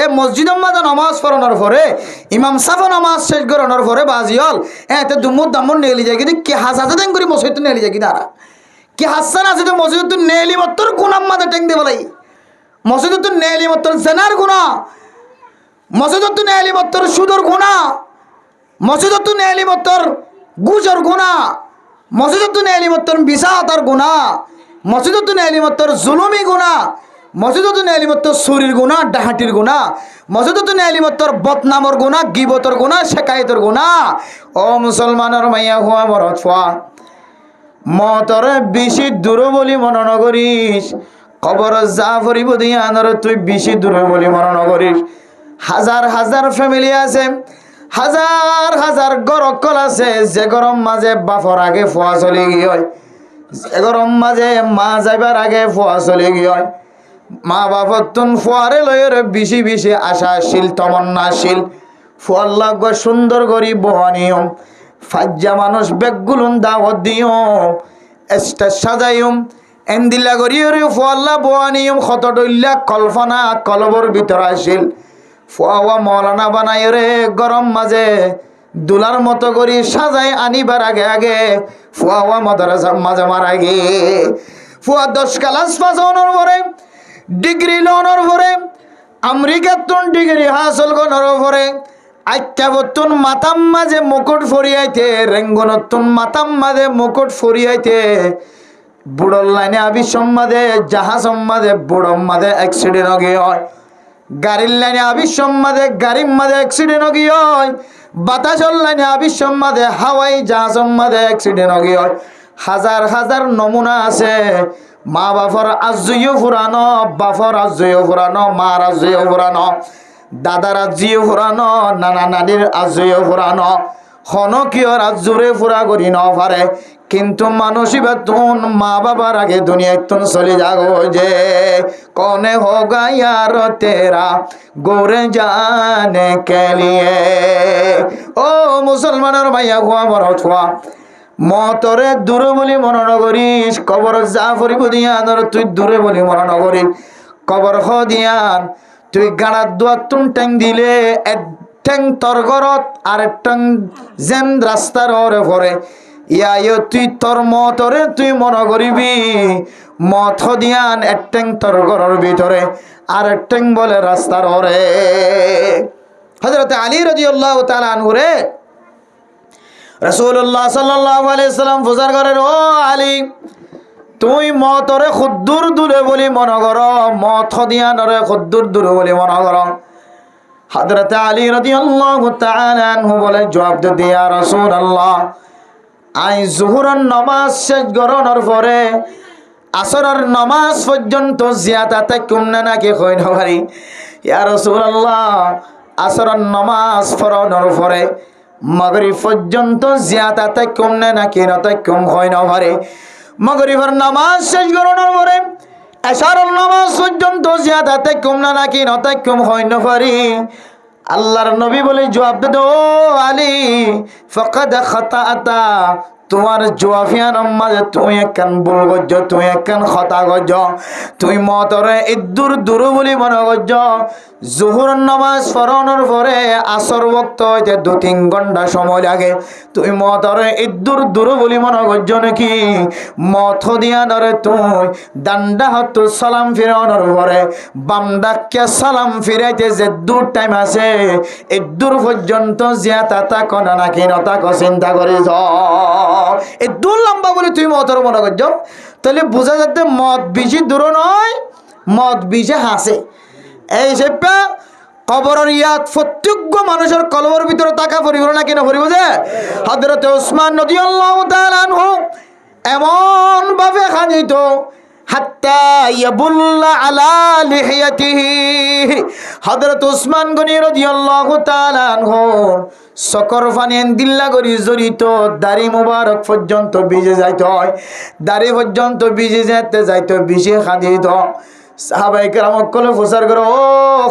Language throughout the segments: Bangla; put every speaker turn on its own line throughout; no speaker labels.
এ মসজিদের মাঝে নামাজ পড়ানোর পরে ইমাম সাফা নামাজ শেষ করানোর পরে বাজিল এতে দুমুর দামুর নেলি যায় কিন্তু কি হাসাতে দেন করি মসজিদ তো নেলি যায় কি তারা কি হাসান আছে তো মসজিদ তো নেলি মত্তর গুণাম মাঝে টেং দিয়ে বলাই মসজিদ তো নেলি মত্তর জেনার গুণা মসজিদ তো নেলি মত্তর সুদর গুণা মসজিদ তো নেলি মত্তর গুজর গুণা মসজিদ তো নেলি মত্তর বিসাতার গুণা মসজিদ তো নেলি মত্তর জুলুমি গুণা মসজিদ তো নেলি মত্তর সুরির গুণা ডাহাটির গুণা মসজিদ তো নেলি মত্তর বদনামর গুণা গিবতর গুণা শেকায়তর গুণা ও মুসলমানের মাইয়া হুয়া মরত ফুয়া মতরে বেশি দূর বলি মনে নগরিস খবর যা ফরিব দিয়ে আনর তুই বেশি দূর বলি মনে নগরিস হাজার হাজার ফ্যামিলি আছে হাজার হাজার গরকল আছে যে গরম মাঝে বাফর আগে ফুয়া চলে গিয়ে যে গরম মাঝে মা যাইবার আগে ফুয়া চলে গিয়ে মা বাবার তুন ফুয়ারে লয়ের বেশি বেশি আশাশীল তমন্নাশীল ফুয়ার লাগবে সুন্দর করি বহানিয়ম ফাজ্জা মানুষ বেগুলুন দাওয়াত দিও স্টেজ সাজাইম এন্দিলা করিও ফুয়াল্লা বহানিয়ম ক্ষত ডইল্লা কল্পনা কলবর ভিতর আসিল ফুয়া মৌলানা বানাই রে গরম মাঝে দুলার মতো করি সাজাই আনিবার আগে আগে ফুয়া মাদ্রাসা মাঝে মারা গে ফুয়া 10 ক্লাস পাস হওয়ার পরে ডিগ্রি লওয়ার পরে আমেরিকাতুন ডিগ্রি হাসল করার পরে আইক্যাবতুন মাতাম মাঝে মুকুট ফরিয়াইতে রেঙ্গনতুন মাতাম মাঝে মুকুট ফরিয়াইতে বুড়োর লাইনে আবি সম্মাদে জাহাজ সম্মাদে বুড়ো মাঝে অ্যাক্সিডেন্ট গিয়ে হয় গাড়ির লাইনে আবি সম্মাদে গাড়ির মাঝে অ্যাক্সিডেন্ট গিয়ে হয় বাতাসর লাইনে আবি সম্মাদে হাওয়াই জাহাজ সম্মাদে অ্যাক্সিডেন্ট গিয়ে হয় হাজার হাজার নমুনা আছে মা বাপর আজইও ফুরানো বাপর আজইও ফুরানো মার আজইও ফুরানো দাদার আজইও ফুরানো নানা নানির আজইও ফুরানো হনকিয় রাজ্যরে ফুরা করি ন পারে কিন্তু মানসিক তুন মা বাবার আগে দুনিয়ায় তুন চলে যাগো যে কনে হোগা ইয়ার তেরা গোরে জানে কে লিয়ে ও মুসলমানের ভাইয়া গোয়া বড় ছোয়া মতরে দূরে বলি মনে নগরিস কবর যা ফরিব দিয়ান তুই দূরে বলি মনে নগরিস কবর হ দিয়ান তুই গাড়ার দুয়ার তুন ট্যাং দিলে এক ট্যাং তর গরত আর ট্যাং যেন রাস্তার ওরে ভরে ইয়া তুই তোর মতরে তুই মনে করিবি মত দিয়ান এক ট্যাং তর গরর ভিতরে আর এক ট্যাং বলে রাস্তার ওরে হযরত আলী রাদিয়াল্লাহু তাআলা আনহু রে রাসূলুল্লাহ সাল্লাল্লাহু আলাইহি সাল্লাম ফুজার করেন ও আলী তুই মতরে খুদ্দুর দূরে বলি মনে কর মত দিয়ানরে খুদ্দুর দূরে বলি মনে কর হযরত আলী রাদিয়াল্লাহু তাআলা আনহু বলে জবাব দে ইয়া রাসূলুল্লাহ আই জোহরের নামাজ শেষ করানোর পরে আসরের নামাজ পর্যন্ত জিয়াদাতে কমনা নাকি কই না পারি ইয়া রাসূলুল্লাহ আসরের নামাজ পড়ানোর পরে মাগরিব পর্যন্ত জিয়াদাতে কমনা নাকি নতে কম হয় না পারে মাগরিবের নামাজ শেষ করানোর পরে এশারের নামাজ পর্যন্ত জিয়াদাতে কমনা নাকি নতে কম হয় না পারি আল্লাহর নবী বলে জবাব দে ও আলী ফাকাদ খাতাআতা তোমার জওয়াফিয়ান মাঝে তুই একখান ভুল করছ তুই একখান খতা করছ তুই মতরে ইদ্দুর দূর বলি মনে করছ জোহরের নামাজ পড়ানোর পরে আসর ওয়াক্ত হইতে 2-3 ঘন্টা সময় লাগে তুই মতরে ইদ্দুর দূর বলি মনে করছ নাকি মত দিয়া ধরে তুই ডান্ডা হাত সালাম ফিরানোর পরে বাম ডাক্কে সালাম ফিরাইতে যে দূর টাইম আছে ইদ্দুর পর্যন্ত জিয়াতা কোনা নাকি নতা চিন্তা করিস এই দূর লম্বা বলে তুই মতর মনে করছ তাহলে বোঝা যাচ্ছে মত বেশি দূর নয় মত বেশি হাসে এই সেপা কবরের ইয়াদ প্রত্যেক মানুষের কলবের ভিতরে টাকা পড়িব না কিনা পড়িব যে হযরত ওসমান রাদিয়াল্লাহু তাআলা আনহু এমন ভাবে খানিত হাত্তা ইয়াবুল্লা আলা লিহিয়াতিহি হযরত ওসমান গনি রাদিয়াল্লাহু তাআলা আনহু সকর ফানেন দিল্লা করি জড়িত দাড়ি মুবারক পর্যন্ত ভিজে যাইত হয় দাড়ি পর্যন্ত ভিজে যাইতো ভিজে খাদিত সাহাবায়ে কেরাম কলে ফুসার করে ও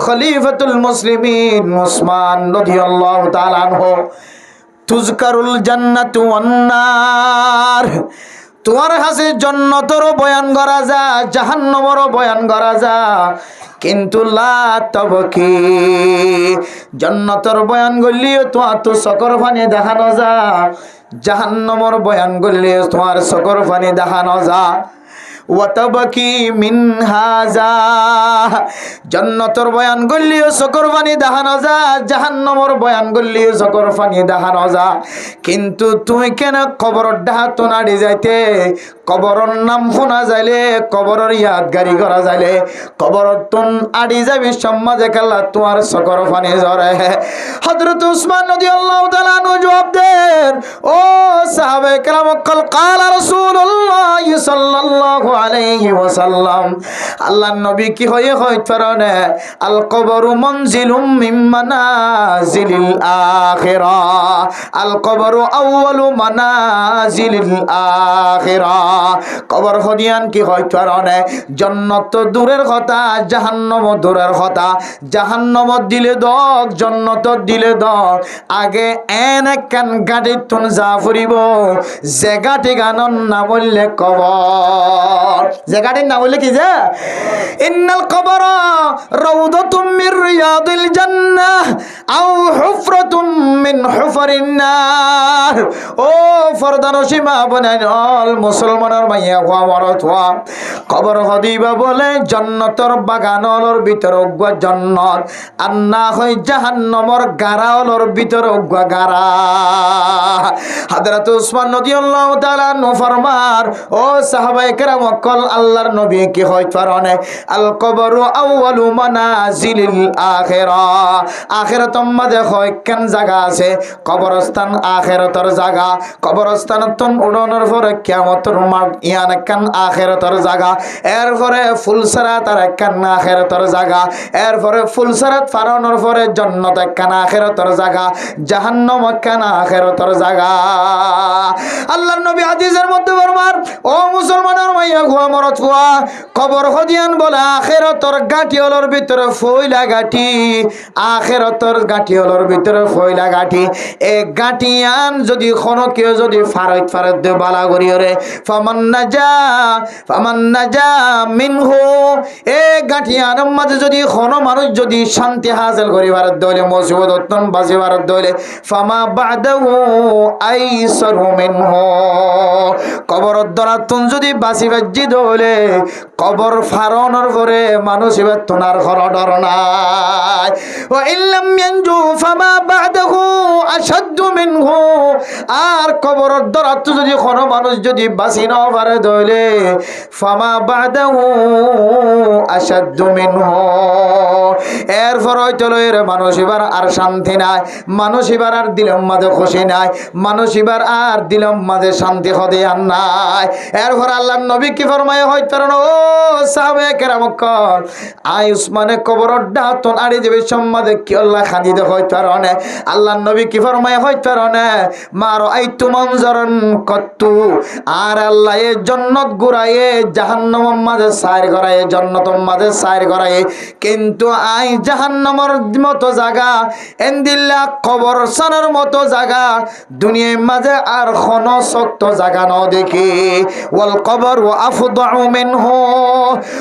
খলিফাতুল মুসলিমিন ওসমান রাদিয়াল্লাহু তাআলা আনহু তুজকারুল জান্নাতু ওয়ান নার তোমার কাছে জান্নাতেরও বয়ান করা যা জাহান্নামেরও বয়ান করা যা কিন্তু লা তাবকি জান্নাতের বয়ান করলিও তোমার তো চকর পানি দেখানো যা জাহান্নামের বয়ান করলিও তোমার চকর পানি দেখানো যা ওয়াতাবাকি মিন হাজা জান্নাতের বয়ান করলিও চকর পানি দেখানো যা জাহান্নামের বয়ান করলিও চকর পানি দেখানো যা কিন্তু তুমি কেন কবরের ডাহাত নাড়ি যাইতে কবরের নাম শোনা যাইলে কবরের ইয়াদগারি করা যাইলে কবরের তুন আড়ি যাবি সমাজে খেলা তোমার চকর পানি ঝরে হযরত উসমান রাদিয়াল্লাহু তাআলা আনহু জবাব দেন ও সাহাবায়ে কেরাম কাল রাসূলুল্লাহ সাল্লাল্লাহু আলাইহি ওয়াসাল্লাম আল্লাহর নবী কি হয়ে পারেন আল কবরু মনজিলুম মিন মানাজিলিল আখিরাহ আল কবরু আউয়ালু মানাজিলিল আখিরাহ কবর হদিয়ান কি হয় পারেন জান্নাত দূরের কথা জাহান্নাম দূরের কথা জাহান্নাম দিলে দক জান্নাত দিলে দক আগে এনে কান গাড়ি তুন যা ফুরিব জায়গাটি গানন না বললে কবর জায়গাটির নাম বললে কি যে ইন্নাল কবর রাউদাতুম মির রিয়াদিল জান্নাহ আও হুফরাতুম মিন হুফারিন নার ও ফরদানসীমা বনান অল মুসলমানের মাইয়া ওয়া ওয়ারাতওয়া কবর হদিবা বলে জান্নাতের বাগানর ভিতর গো জান্নাত আর না হয় জাহান্নামের গারাওর ভিতর গো গারা হযরত উসমান রাদিয়াল্লাহু তাআলা আনহু ফরমান ও সাহাবায়ে কেরাম কল আল্লাহর নবী কি হয় পারেন আল কবরু আউয়ালু মানাজিলিল আখিরাহ আখিরাতের মধ্যে হয় কেন জায়গা আছে কবরস্থান আখিরাতের জায়গা কবরস্থানতন উড়ানোর পরে কিয়ামতের মাঠ ইয়ান কান আখিরাতের জায়গা এরপরে ফুলসরাত আর কান আখিরাতের জায়গা এরপরে ফুলসরাত ফারানোর পরে জান্নাত কান আখিরাতের জায়গা জাহান্নাম কান আখিরাতের জায়গা আল্লাহর নবী হাদিসের মধ্যে ফরমান ও মুসলমানের মাইয়া গোয়া মরত ফুয়া কবর হদিয়ান বলে আখিরাতের গাঁটিওয়ালার ভিতরে ফয়লা গাঁটি আখিরাতের গাঁটিওয়ালার ভিতরে ফয়লা গাঁটি এই গাঁটিয়ান যদি কোনো কেউ যদি ফারাত দে বালা করিও রে ফামান নাজা মিনহু এই গাঁটিয়ানের মাঝে যদি কোনো মানুষ যদি শান্তি হাসিল করিবার দলে মুসিবত উত্তম বাজিবার দলে ফামা বাদাহু আইসারু মিনহু কবরের দরাতুন যদি বাসি বাজি দলে কবর ফারানোর পরে মানুষ এবার তোনার ঘর ডর নাই ওয়া ইল্লাম ইয়ানজু ফামা বাদাহু আশাদ্দু মিনহু আর কবরের দরাত যদি কোনো মানুষ যদি বাসি না পারে দলে ফামা বাদাহু আশাদ্দু মিনহু এরপর হয়তো এর মানুষ এবার আর শান্তি নাই মানুষ এবার আর দিলম মাঝে খুশি নাই মানুষ এবার আর দিলম মাঝে শান্তি হদে আর নাই এরপর আল্লাহর নবী কি ফরমায় হয়তো ও সাহাবায়ে কেরাম কল আই উসমানে কবরের ডাতন আড়ি দেবে সম্মাদে কি আল্লাহ খাদি দে হয়তো আরনে আল্লাহর নবী কি ফরমায় হয়তো আরনে মার আইতু মনজরন কত্তু আর আল্লাহ এ জান্নাত গুরায়ে জাহান্নামের মাঝে সাইর করায় জান্নাতের মাঝে সাইর করায় কিন্তু আই জাহান্নামের মতো জায়গা এন্দিল্লা কবরস্থানের মতো জায়গা দুনিয়ার মাঝে আর কোনো শক্ত জায়গা ন দেখি ওয়াল কবর ওয়া আফদাউ মিনহু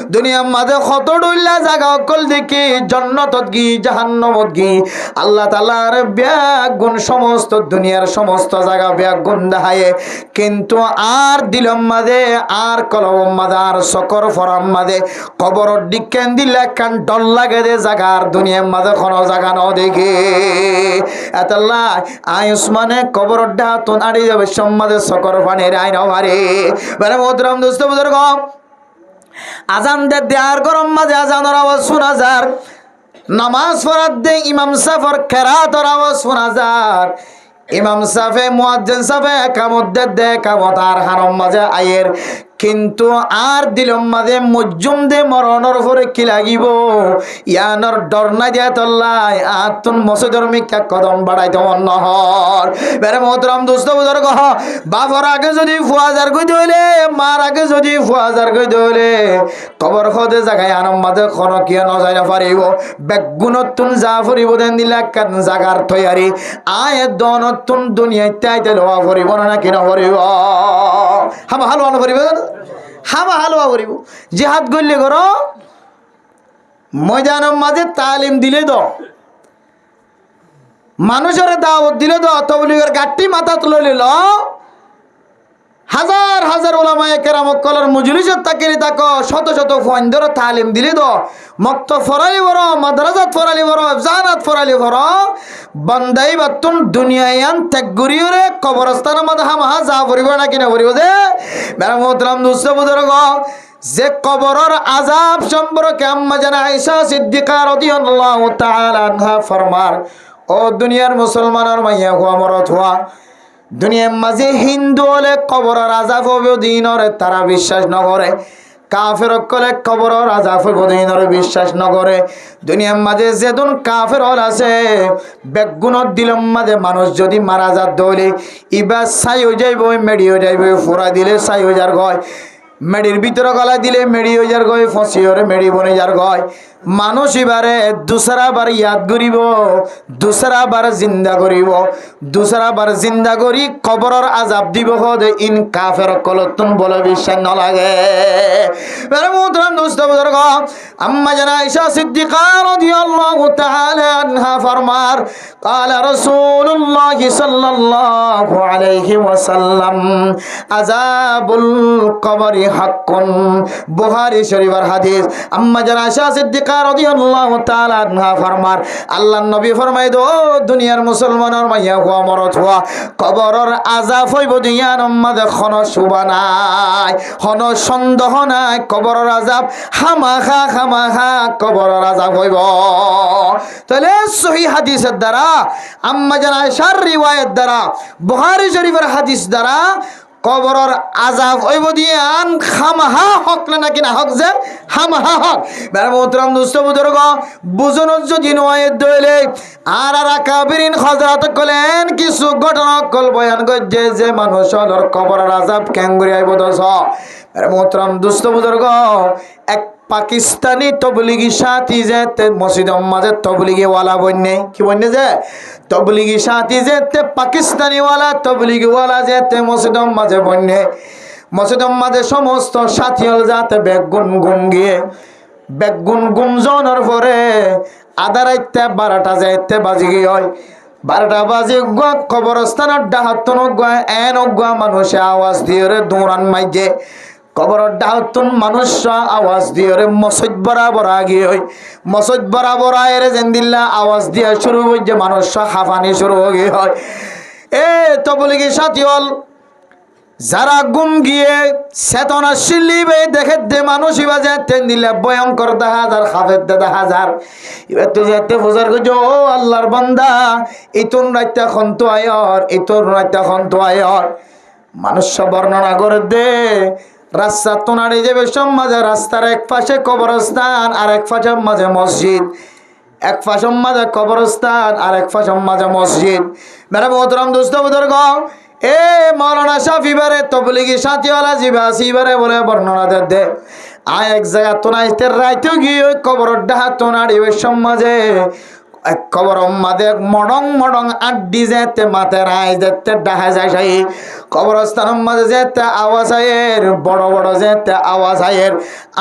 দুনিয়ার মাঝে কত ডুল্লা জায়গা অকল দেখি জান্নাতত গি জাহান্নামত গি আল্লাহ তাআলার ব্যাগ গুণ সমস্ত দুনিয়ার সমস্ত জায়গা ব্যাগ গুণ দেখায় কিন্তু আর দিলম মাঝে আর কলম মাঝে আর সকর ফরাম মাঝে কবরের দিকে দিলে কান ডল লাগে দে জায়গার দুনিয়ার মাঝে কোনো জায়গা ন দেখি এতলা আই উসমানে কবরের ডাতন আড়ি যাবে সম্মাদে সকর পানির আইন ভারে মানে মোহতরম দোস্ত বুজুর্গ আজান দে দেয়ার গরম মাঝে আজানের আওয়াজ শোনা যার নামাজ পড়ার দে ইমাম সাফর কেরাতের আওয়াজ শোনা যার ইমাম সাফে মুয়াজ্জিন সাফে একামত দে একামত আর হারম মাঝে আয়ের কিন্তু আর দিলম মাঝে মুজুম দে মরণর পরে কি লাগিব ইয়ানোর ডর না দিয়া তল্লাই আর তুন মসজিদের মিকা কদম বাড়াইতে মন নহর বেরে মোহতরম দোস্ত বুজুর্গ বাপর আগে যদি ফুয়াজার কই দইলে মার আগে যদি ফুয়াজার কই দইলে কবর খদে জায়গায় আনম মাঝে কোন কিয়া ন যাই না পারিব বেগুনত তুন যা ফুরিব দেন দিলা কান জাগার তৈয়ারি আয় দনত তুন দুনিয়াতে আইতে লওয়া ফুরিব না কি না ফুরিব হামা হালুয়া নকরিব হামা হালুয়া করিব জিহাদ করলে করো ময়দানের মাঝে তালিম দিলে দ মানুষের দাওয়াত দিলে দ তবলিগের গাঠি মাথা তুলে নিল হাজার হাজার ওলামায়ে কেরাম কলার মজলিসত তাকিয়ে তাকো শত শত ফন্দর তালিম দিলে দ মক্ত ফরালি বড় মাদ্রাসাত ফরালি বড় জানাত ফরালি বড় বান্দাই বাতুন দুনিয়ায়ান ত্যাগগুরিরে কবরস্থানের মধ্যে হামা যা পড়িব না কিনা পড়িব যে মেরা মোহতারাম দোস্ত বুজুর্গ যে কবরের আযাব সম্পর্কে আম্মা জানা আয়েশা সিদ্দিকা রাদিয়াল্লাহু তাআলা আনহা ফরমার ও দুনিয়ার মুসলমানের মাইয়া হওয়া মরত হওয়া দুনিয়ার মাঝে হিন্দু হলে কবরের আযাব হবে দিনরে তারা বিশ্বাস নকরে কাফের কলে কবরের আযাব হবে দিনরে বিশ্বাস নকরে দুনিয়ার মাঝে যেদিন কাফের হল আছে বেগুনত দিলম মাঝে মানুষ যদি মারা যা দলে ইবা ছাই হয়ে যাইব মেডি হয়ে যাইব ফুরা দিলে ছাই হয়ে যার গয় মেডির ভিতরে গলা দিলে মেডি হয়ে যার গয় ফসি হরে মেডি বনে যার গয় মানুষ এবারে দুসরা বার ইয়াদ করিব দুসরা বার জিন্দা করিব দুসরা বার জিন্দা করি কবরের আযাব দিব হদে ইন কাফের কলতুন বলে বিশ্বাস ন লাগে মেরে মোহতারাম দোস্ত বুজুর্গ আম্মা জানা আয়েশা সিদ্দিকা রাদিয়াল্লাহু তাআলা আনহা ফরমার قال رسول الله صلى الله عليه وسلم عذاب القبر حق বুখারী শরীফের হাদিস আম্মা জানা আয়েশা সিদ্দিকা রাদিয়াল্লাহু তাআলা আনহা ফরমার আল্লাহর নবী ফরমায় দো দুনিয়ার মুসলমানের মাইয়া হওয়া মরত হওয়া কবরের আযাব হইব দুনিয়ার মধ্যে কোনো শুবা নাই কোনো সন্দেহ নাই কবরের আযাব খামাখা কবরের আযাব হইব তাহলে সহিহ হাদিসের দ্বারা আম্মা জানা আয়েশার রিওয়ায়াত দ্বারা বুখারী শরীফের হাদিস দ্বারা কবরের আযাব হইব দিয়ান খামাহা হক না কিনা হক যে খামাহা হক মেরে মোহতারাম দোস্ত বুজুর্গ বুঝন যদি নয় দইলে আর আকাবিরিন হযরত কলেন কিছু ঘটনা কল বয়ান করছে যে মানুষের কবরের আযাব কেঙ্গুরি আইব দস মেরে মোহতারাম দোস্ত বুজুর্গ এক পাকিস্তানি তবলিগি সাথী যে মসজিদের মাঝে তবলিগি ওয়ালা বন্যে কি বন্যে যে তবলিগি সাথী যে পাকিস্তানি ওয়ালা তবলিগি ওয়ালা যে মসজিদের মাঝে বন্যে মসজিদের মাঝে সমস্ত সাথী হল যাতে বেগুন গুন গিয়ে বেগুন গুঞ্জনের পরে আধা রাইতে 12টা যাইতে বাজি গিয়ে হয় 12টা বাজে কবরস্থানের ডাহাতন এন মানুষে আওয়াজ দিয়ে দৌড়ান মাইজে কবরের ডাহাতুন মানুষরা আওয়াজ দিয়ে মসজিদ বরাবর আগে হয় মসজিদ বরাবর আয়ের জেন্দিল্লা আওয়াজ দিয়ে শুরু হই যে মানুষরা হাফানি শুরু হয়ে হয় তবলিগি সাথী হল যারা গুম গিয়ে চেতনা শিলিবে দেখে দে মানুষ ইবা যে তেন দিলে ভয়ঙ্কর দেখা যার খাফের দেখা যার এবার তুই যেতে বোঝার করছো ও আল্লাহর বান্দা ইতুন রাইতা খন্ত আয়র ইতুন রাইতা খন্ত আয়র মানুষ বর্ণনা করে দে রাস্তা তোনারে যাবে সব মাঝে রাস্তার এক পাশে কবরস্থান আর এক পাশে মাঝে মসজিদ এক পাশে মাঝে কবরস্থান আর এক পাশে মাঝে মসজিদ মেরা মোহতারাম দোস্ত বুজুর্গ এ মৌলানা শাফি বারে তবলিগি সাথীওয়ালা জিবা সিবারে বলে বর্ণনা দে আয় এক জায়গা তোনাইতে রাইতে গিয়ে ওই কবরের ডাহা তোনার ওই সমাজে এক কবর মাঝে মডং আড্ডি যেতে মাথে রায় যেতে ডাহা যায় সেই কবরস্থানের মাঝে যেতে আওয়াজ আয়ের বড় বড় যেতে আওয়াজ আয়ের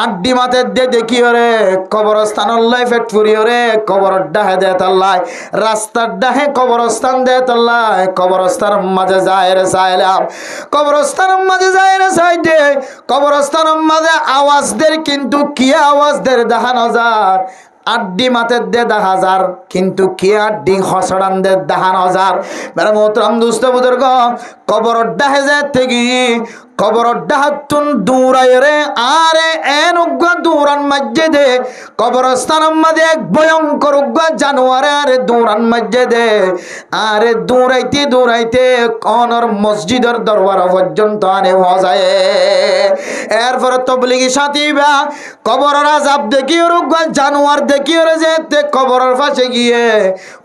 আড্ডি মাথে দে দেখি ওরে কবরস্থানের লাই ফেটফুরি ওরে কবর ডাহে দে তাল্লাই রাস্তার ডাহে কবরস্থান দে তাল্লাই কবরস্থানের মাঝে যায় রে চাইলাম কবরস্থানের মাঝে যায় রে চাই দে কবরস্থানের মাঝে আওয়াজ দের কিন্তু কি আওয়াজ দের দেখা নজার আড্ডি মাতের দে 10,000 কিন্তু কি আড্ডি হসড়ান দে 10,000 মেরা মোহতারাম দোস্ত বুজুর্গ কবর ডাহে যেতে গিয়ে কবর ডাহাতুন দূরাই রে আরে এন উগ্র দূরান মসজিদে কবরস্থানের মাঝে এক ভয়ঙ্কর উগ্র জানোয়ারে আরে দূরান মসজিদে আরে দৌড়াইতে কনর মসজিদের দরবার পর্যন্ত আনে যায় এরপরে তবলিগি সাথী বা কবরের আযাব দেখি ওর উগ্র জানোয়ার দেখি ওরে যেতে কবরের পাশে গিয়ে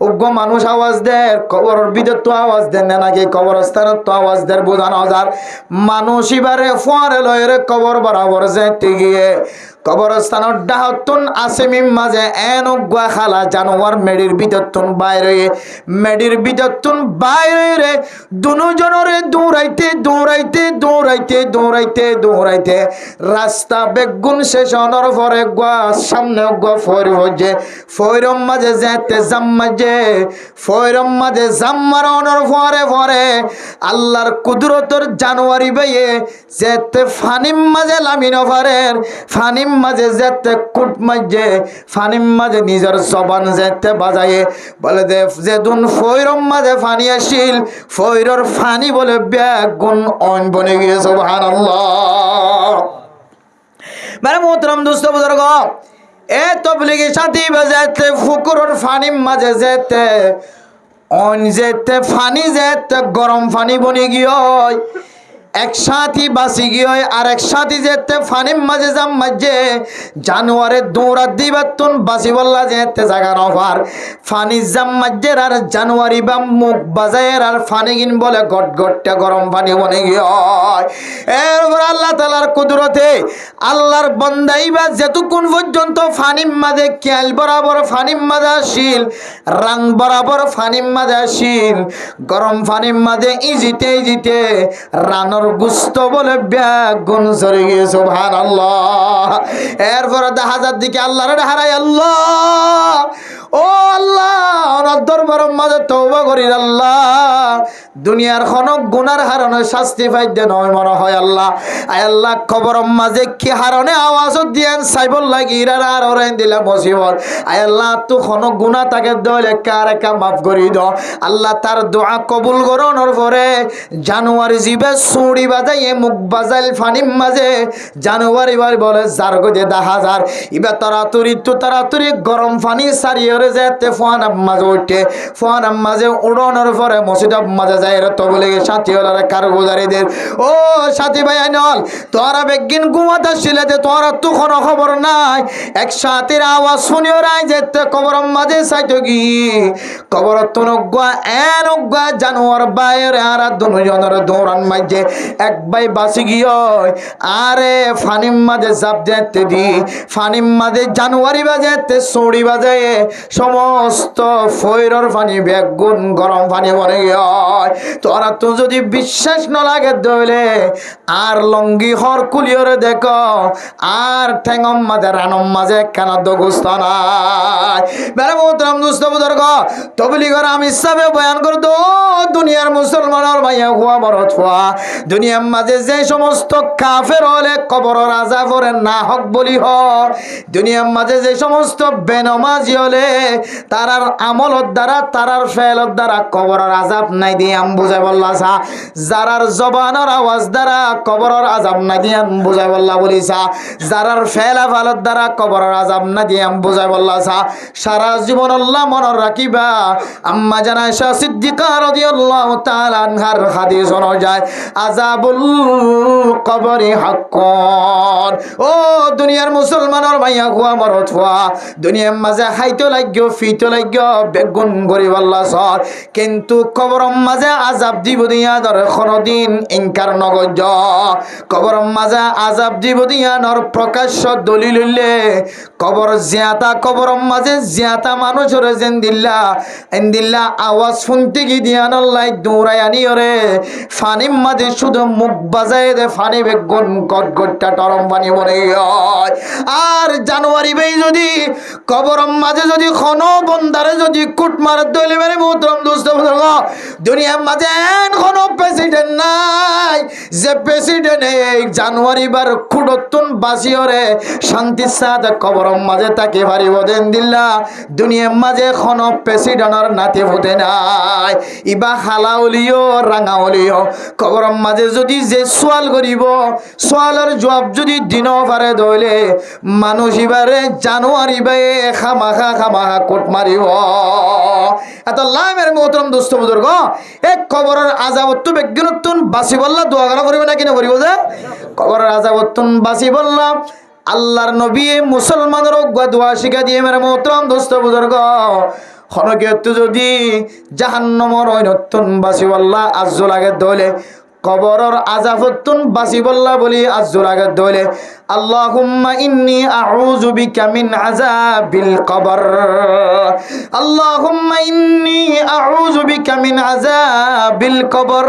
উগ্র মানুষ আওয়াজ দেয় কবরের ভিতর তো আওয়াজ দেন না নাকি কবরস্থানের তো আওয়াজ দেয় বোঝানো যার মানুষ এবারে ফোয়ারে লয়ের কবর বরাবর যেতে গিয়ে কবরস্থানের ডাহতুন আসেমিম মাঝে এনগুয়া খালা জানোয়ার মেডির ভিতরতুন বাইরে মেডির ভিতরতুন বাইরে দুজনরে দৌড়াইতে দৌড়াইতে দৌড়াইতে দৌড়াইতে দৌড়াইতে রাস্তা বেগুন শেষ হওয়ার পরে গুয়া সামনে গুয়া ফয়র হচ্ছে ফয়রম মাঝে যেতে জাম্মাজে ফয়রম মাঝে জাম্মারানোর পরে পরে আল্লাহর কুদরতর জানুয়ারি বাইয়ে যেতে ফানিম মাঝে লামিন ফারের ফানিম মাঝে যেতে কুট মাঝে ফানিম মাঝে নিজের জবান যেতে বাজায়ে বলে দে যেদিন ফয়রম মাঝে ফানি আসিল ফয়রর ফানি বলে বেগুন অন বনে গিয়ে সুবহানাল্লাহ। মানে মোহতরম দোস্ত বুজুর্গ এ তবলিগি সাথী বাজাতে ফুকুরর ফানিম মাঝে যেতে অন যেতে ফানি যেতে গরম ফানি বনে গিয়ে একসাথী বাসি গিয়ে আর একসাথী যেতে ফানিম মাঝে যাম মাঝে জানুয়ারে দৌড়া দিবাতুন বাসি বললা যেতে জায়গা নফার ফানি জাম মাঝের আর জানুয়ারি বা মুখ বাজায়ের আর ফানি গিন বলে গট গটটা গরম পানি বনে গিয়ে এরপর আল্লাহ তাআলার কুদরতে আল্লাহর বন্দাই বা যেতক্ষণ পর্যন্ত ফানিম মাঝে খেয়াল বরাবর ফানিম মাঝে আসিল রাং বরাবর ফানিম মাঝে আসিল গরম ফানিম মাঝে ইজিতে ইজিতে রানোর গুস্ত বলে বেগুন সরে গিয়ে সুবহানাল্লাহ। এরপর হাজার দিকে আল্লাহর হারাই আল্লাহ ও আল্লাহ ওনার দরবারের মাঝে তওবা করি আল্লাহ দুনিয়ার খনক গুনার হারণে শাস্তি পাইতে নয় মনে হয় আল্লাহ আয় আল্লাহ কবরের মাঝে কি হারণে আওয়াজ দিয়েন সাইবল লাগি ইরার আর ওরাই দিলা মুসিবত আয় আল্লাহ তু খনক গুনাহ তাকে দলে কার কা মাফ করি দাও আল্লাহ তার দোয়া কবুল করোনোর পরে জানুয়ারি জিবে সুড়ি বাজাইয়ে মুখ বাজাইল ফানিম মাঝে জানুয়ারি বার বলে জার গদে 10,000 ইবা তাড়াতাড়ি গরম পানি সারিয়ে যেতে ফোয়ানাম মাঝে উঠে ফোয়ানাম মাঝে উড়ানোর পরে মসজিদ মাঝে যায় তো বলে সাথী হলার কার গুজারিদের ও সাথী ভাই নল তোরা বেগিন ঘুমাতে ছিলেতে তোরা তো কোনো খবর নাই এক সাথীর আওয়াজ শুনিও রাই যেতে কবরম মাঝে সাইতো গি কবর তনগুয়া এনগুয়া জানোয়ার বাইরে আর দুজনের দৌড়ান মাঝে এক ভাই বাসি গিয়ে আরে ফানিম মাঝে জাপ যেতে দি ফানিম মাঝে জানুয়ারি বাজেতে সৌড়ি বাজে সমস্ত ফয়রর পানি বেগুন গরম পানি বনে গিয়ে তোরা তো যদি বিশ্বাস না লাগে দইলে আর লঙ্গি হর কুলিয়রে দেখো আর ঠেঙ্গম মাঝে রানম মাঝে কেন দগুস্ত নাই বেড়ে মোহতরম দুস্থ বুজুর্গ তবলিগর আমি হিসাবে বয়ান করে দো দুনিয়ার মুসলমানের ভাইয়া হুয়া বরত হুয়া দুনিয়ার মাঝে যে সমস্ত কাফের হলে কবরের আযাবরে না হক বলি হ দুনিয়ার মাঝে যে সমস্ত বেনমাজি হলে তারার আমলত দ্বারা তারার ফেলত দ্বারা কবরের আযাব নাই দিয়ে আম বুঝাই বললাসা যারার জবানের আওয়াজ দ্বারা কবরের আযাব নাই দিয়ে আম বুঝাই বললা বলিসা যারার ফেলা ফালত দ্বারা কবরের আযাব না দিয়ে আম বুঝাই বললাসা সারা জীবন আল্লাহ মনে রাখিবা আম্মা জানা আয়েশা সিদ্দিকা রাদিয়াল্লাহু তাআলা আনহার হাদিস অনুযায়ী আযাবুল কবরি হাক্কান ও দুনিয়ার মুসলমানের ভাইয়া হুয়া মরত হুয়া দুনিয়ার মাঝে খাইতে লাগিও ফিতে লাগিও বেগুন গরিব আল্লাহ সর কিন্তু কবরের মাঝে আযাব দিব দিয়া ধর কোনদিন ইনকার নগজ কবরের মাঝে আযাব দিব দিয়া নর প্রকাশ্য দলিল হইলে কবর জিয়াতা কবরের মাঝে জিয়াতা মানুষরে এন্দিল্লা আওয়াজ শুনতে কি দিয়া আল্লাহ দৌড়াই আনি রে ফানির মাঝে শুধু মুখ বাজায় দে ফানি বেগুন গটগটটা টরম পানি বনে আর জানুয়ারি ভাই যদি কবরের মাঝে যদি কোনো বন্দারে যদি কুট মারে দইলে মেরে মোহতরম দোস্ত বুজুর্গ দুনিয়ার মাঝে কোনো প্রেসিডেন্ট নাই যে প্রেসিডেন্ট এই জানুয়ারি বার খুডতুন বাসিওরে শান্তির সাথে কবরের মাঝে তাকে পারিব দেন দিল্লা দুনিয়ার মাঝে কোনো প্রেসিডেন্টর নাতি হতে নাই ইবা হালা হলিও রাঙা হলিও কবরের মাঝে যদি যে সোয়াল করিব সোয়ালের জবাব যদি দিন পারে দইলে মানুষ এবারে জানুয়ারি বাই খামাখা কোট মারিব এত লামের মোহতরম দোস্ত বুজুর্গ এক কবরের আযাবত্ব বেজ্ঞানতুন বাসি বললা দোয়া করা করিবে না কিনা করিব যে কবরের আযাবত্তুন বাসি বললা আল্লাহর নবী মুসলমানের দোয়া শিখা দিয়ে মেরে মোহতরম দোস্ত বুজুর্গ খনকে যদি জাহান্নামের নতুন বাসি বললা আজ লাগে দলে কবরর আযাবতুন বাঁচিবল্লা বলি আজুর আগে দলে আল্লাহুম্মা ইন্নী আউযু বিকা মিন আযাবিল কবর আল্লাহুম্মা ইন্নী আউযু বিকা মিন আযাবিল কবর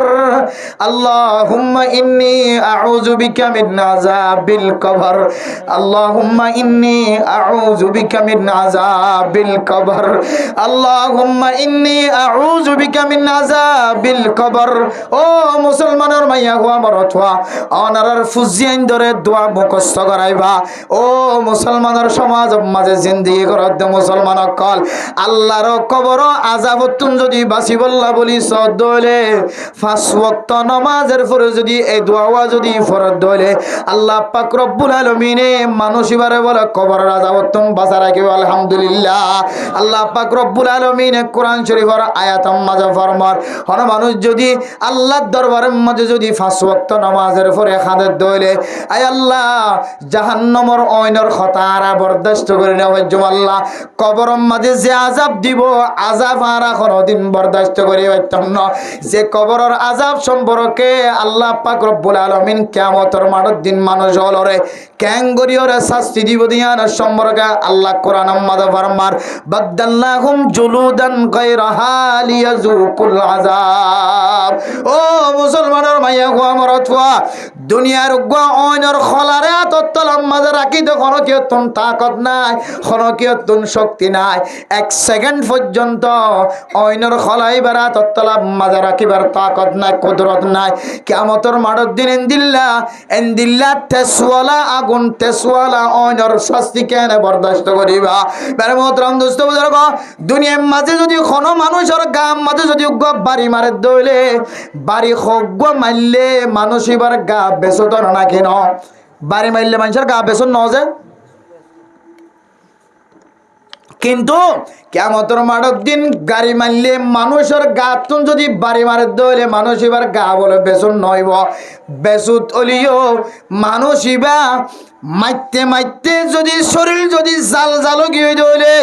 আল্লাহুম্মা ইন্নী আউযু বিকা মিন আযাবিল কবর আল্লাহুম্মা ইন্নী আউযু বিকা মিন আযাবিল কবর আল্লাহুম্মা ইন্নী আউযু বিকা মিন আযাবিল কবর ও মুসলমানের মাইয়া হুয়া মরতওয়া অনারার ফুজিয়াইন ধরে দোয়া মুখস্থ করাইবা ও মুসলমানের সমাজ মাঝে জিন্দেগি করত মুসলমান কল আল্লাহর কবর আযাবতুন যদি বাঁচিবল্লা বলি সদলে পাঁচ ওয়াক্ত নামাজের পরে যদি এই দোয়া যদি ফরজ দলে আল্লাহ পাক রব্বুল আলামিনে মানুষ ইবারে বলে কবরের আযাবতুন বাঁচা রাখিব আলহামদুলিল্লাহ আল্লাহ পাক রব্বুল আলামিনে কোরআন শরীফের আয়াত মাঝে ফরমার হন মানুষ যদি আল্লাহর দরবারের মাঝে যদি পাঁচ ওয়াক্ত নামাজের পরে খাদের দলে আয় আল্লাহ জাহান্নামের আইনের খতারা বরদাস্ত করে নেওয়া আল্লাহ কবরের মাঝে যে আযাব দিব আযাব আর কোনদিন বরদাস্ত করে হইতাম না যে কবরের আযাব সম্পর্কে আল্লাহ পাক রব্বুল আলামিন কিয়ামতের মাঠের দিন মানুষ হলরে ক্যাঙ্গরিয়রে শাস্তি দিব দিয়ার সম্পর্কে আল্লাহ কোরআন মাঝে ফরমার বাদদাল্লাহুম জুলুদান গায়রাহা লিয়াযুকুল আযাব ও মুসলমানের মাইয়া গো আমার অথবা দুনিয়ার গো অইনর খলারে আততলাম মাঝে রাখি তো কোনো কিয়তন তাকত নাই কোনো কিয়তন শক্তি নাই এক সেকেন্ড পর্যন্ত অইনর খলাই বেড়া তত্তলাম মাঝে রাখিবার তাকত নাই কুদরত নাই কিয়ামতের মাঠের দিন এন্দিল্লা তেসওয়ালা আগুন তেসওয়ালা অইনর শাস্তি কেন বরদাস্ত করিবা বেরে মোহতরম দোস্ত বুজুর্গ দুনিয়ার মাঝে যদি কোনো মানুষের গাম মাঝে যদি বাড়ি মারে দইলে বাড়ি হগ্গ মারলে মানুষ এবার গা বেসত না কেন বাড়ি মারলে মানুষের গা বেসন ন যে কিন্তু কিয়ামতের মাঠের দিন গাড়ি মারলে মানুষের গাতুন যদি বাড়ি মারে দইলে মানুষ এবার গা বলে বেসন নইব বেসুত অলিও মানুষ ইবা মাইতে মাইতে যদি শরীর যদি জাল জালো গিয়ে দইলে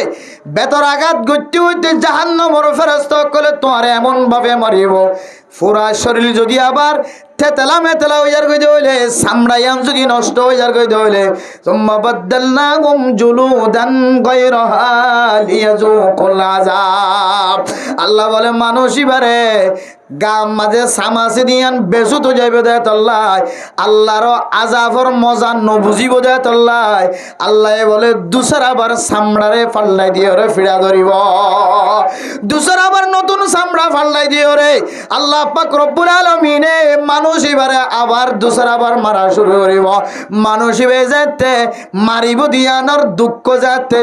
বেতর আঘাত গতি হইতে জাহান্নামের ফেরেশতা কলে তোমার এমন ভাবে মারিব পুরা শরীর যদি আবার তেতলা মেতলা হইয়ার কই দইলে সামড়াইয়ান যদি নষ্ট হইয়ার কই দইলে সুম্মা বাদদালনাহুম জুলুদান গায়রাহা লিয়াযুকুল আযাব আল্লাহ বলে মানুষ ইবারে গাম মাঝে সামাসি দিয়ান বেসুত হয়ে যাইবে দেয় তল্লাই আল্লাহর আযাবর মজা নবুঝিব দেয় তল্লাই আল্লাহ বলে দুসরা আবার সামড়ারে ফাল্লাই দিয়ে রে ফিরা ধরিব দুসরা আবার নতুন সামড়া ফাল্লাই দিয়ে রে আল্লাহ পাক রব্বুল আলামিনে মানুষ এবারে আবার দুসরা আবার মারা শুরু করিব মানুষ ইবে যেতে মারিব দিয়ানোর দুঃখ যাতে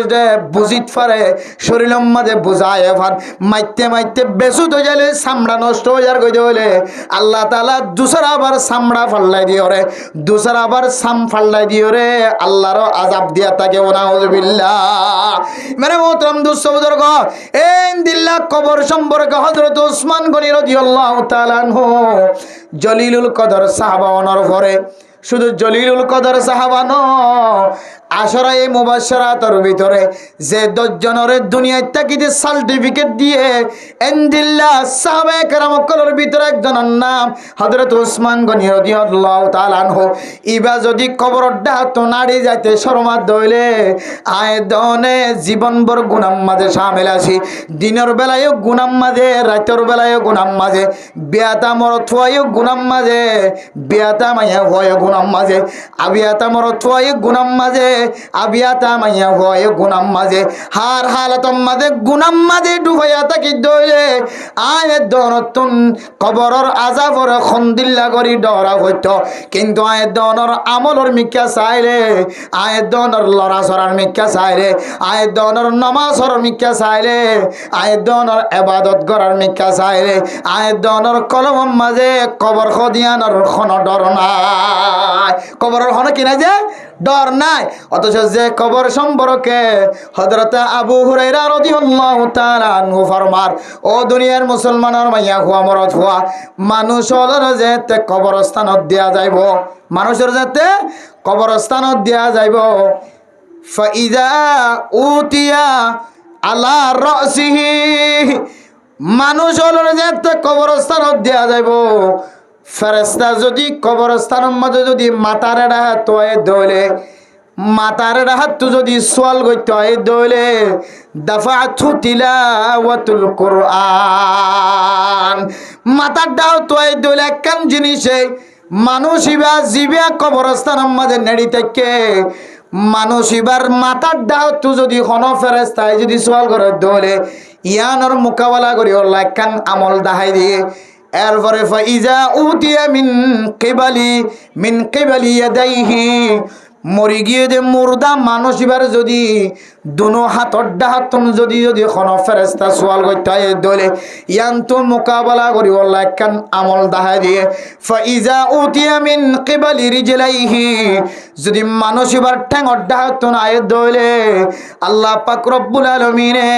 বুঝিত পারে শরীরের মাঝে বুঝায় ফান মাইতে মাইতে বেসুত হয়ে গেলে সামড়া নষ্ট যার কইতে হইলে আল্লাহ তাআলা দুসরা আবার সামড়া ফাল্লাই দিও রে দুসরা আবার সাম ফাল্লাই দিও রে আল্লাহর আযাব দিয়া তাকে ওনাউযুবিল্লাহ মানে মোহতরম দোস্ত বুজুর্গ এই দিল্লা কবর সম্পর্কে হযরত উসমান গনি রাদিয়াল্লাহু তাআলা আনহু জলিলুল কদর সাহাবা ওনার ঘরে শুধু জলিলুল কদর সাহাবা ন আশরা এই মুবাশশারাতের ভিতরে যে 10 জনের দুনিয়ায় তাকিতে সার্টিফিকেট দিয়ে এন্দিল্লাহ সাহাবায়ে কেরামকলের ভিতরে একজনের নাম হযরত উসমান গনি রাদিয়াল্লাহু তাআলা আনহু ইবা যদি কবরের ডাহাত নাড়ি যাইতে শর্মাত দইলে আয়দনে জীবনভর গুনাহ মাঝে শামিল আছি দিনের বেলায়ও গুনাহ মাঝে রাতের বেলায়ও গুনাহ মাঝে বিয়াতা মরথওয়ায়ও গুনাহ মাঝে বিয়াতা মায়া হয় গুনাহ মাঝে আবিয়াতা মরথওয়ায়ও গুনাহ মাঝে আবিয়াতা মাইয়া হয় গুনাম মাঝে হার হালাতম মাঝে গুনাম মাঝে ডুবাইয়া থাকি দইলে আয় দনতুন কবরর আযাবর খন্দিল্লা করি ডরা হইত কিন্তু আয় দনর আমলর মিক্কা চাইলে আয় দনর লড়া সরার মিক্কা চাইলে আয় দনর নামাজর মিক্কা চাইলে আয় দনর ইবাদত করার মিক্কা চাইলে আয় দনর কলম মাঝে কবর খদিয়ানর খন ডর নাই কবরের খন কিনা যে ডর নাই অথচ যে কবর সম্পর্কে হযরত আবু হুরায়রা রাদিয়াল্লাহু তাআলা আনহু ফরমার ও দুনিয়ার মুসলমানের মাইয়া হুয়া মরদ হুয়া মানুষের যেতে কবরস্থানত দেয়া যাইব মানুষের যেতে কবরস্থানত দেয়া যাইব ফাইদা উতিয়া আলা রাসিহি মানুষের যেতে কবরস্থানত দেয়া যাইব ফেরেশতা যদি কবরস্থানের মাঝে যদি মাতারে রাহাত হয় দলে মাতারে রাহাত যদি সোয়াল করতে হয় দলে দাফাতু তিলাওয়াতুল কুরআন মাতার দাও তো এই দলে একখান জিনিসে মানুষ ইবা জিবা কবরস্থানের মাঝে নেড়ি থেকে মানুষ এবার মাথার দাও তো যদি কোনো ফেরেশতায় যদি সোয়াল করে দলে ইয়ানোর মোকাবেলা করি আল্লাহ একখান আমল দাহাই দিয়ে এরপরে ফাইজা উতিয়া মিন কিবালি ইয়াদাইহি মরি গিয়ে যে মুর্দা মানুষ এবার যদি দুনো হাতর ডাহাতন যদি যদি কোনো ফেরেশতা সোয়াল করতে হয় দলে ইয়ান তো মোকাবেলা করি আল্লাহ একখান আমল দাহাই দিয়ে ফাইজা উতিয়া মিন কিবালি রিজলাইহি যদি মানুষ এবার ঠ্যাঙর ডাহাতন আয় দলে আল্লাহ পাক রব্বুল আলামিনে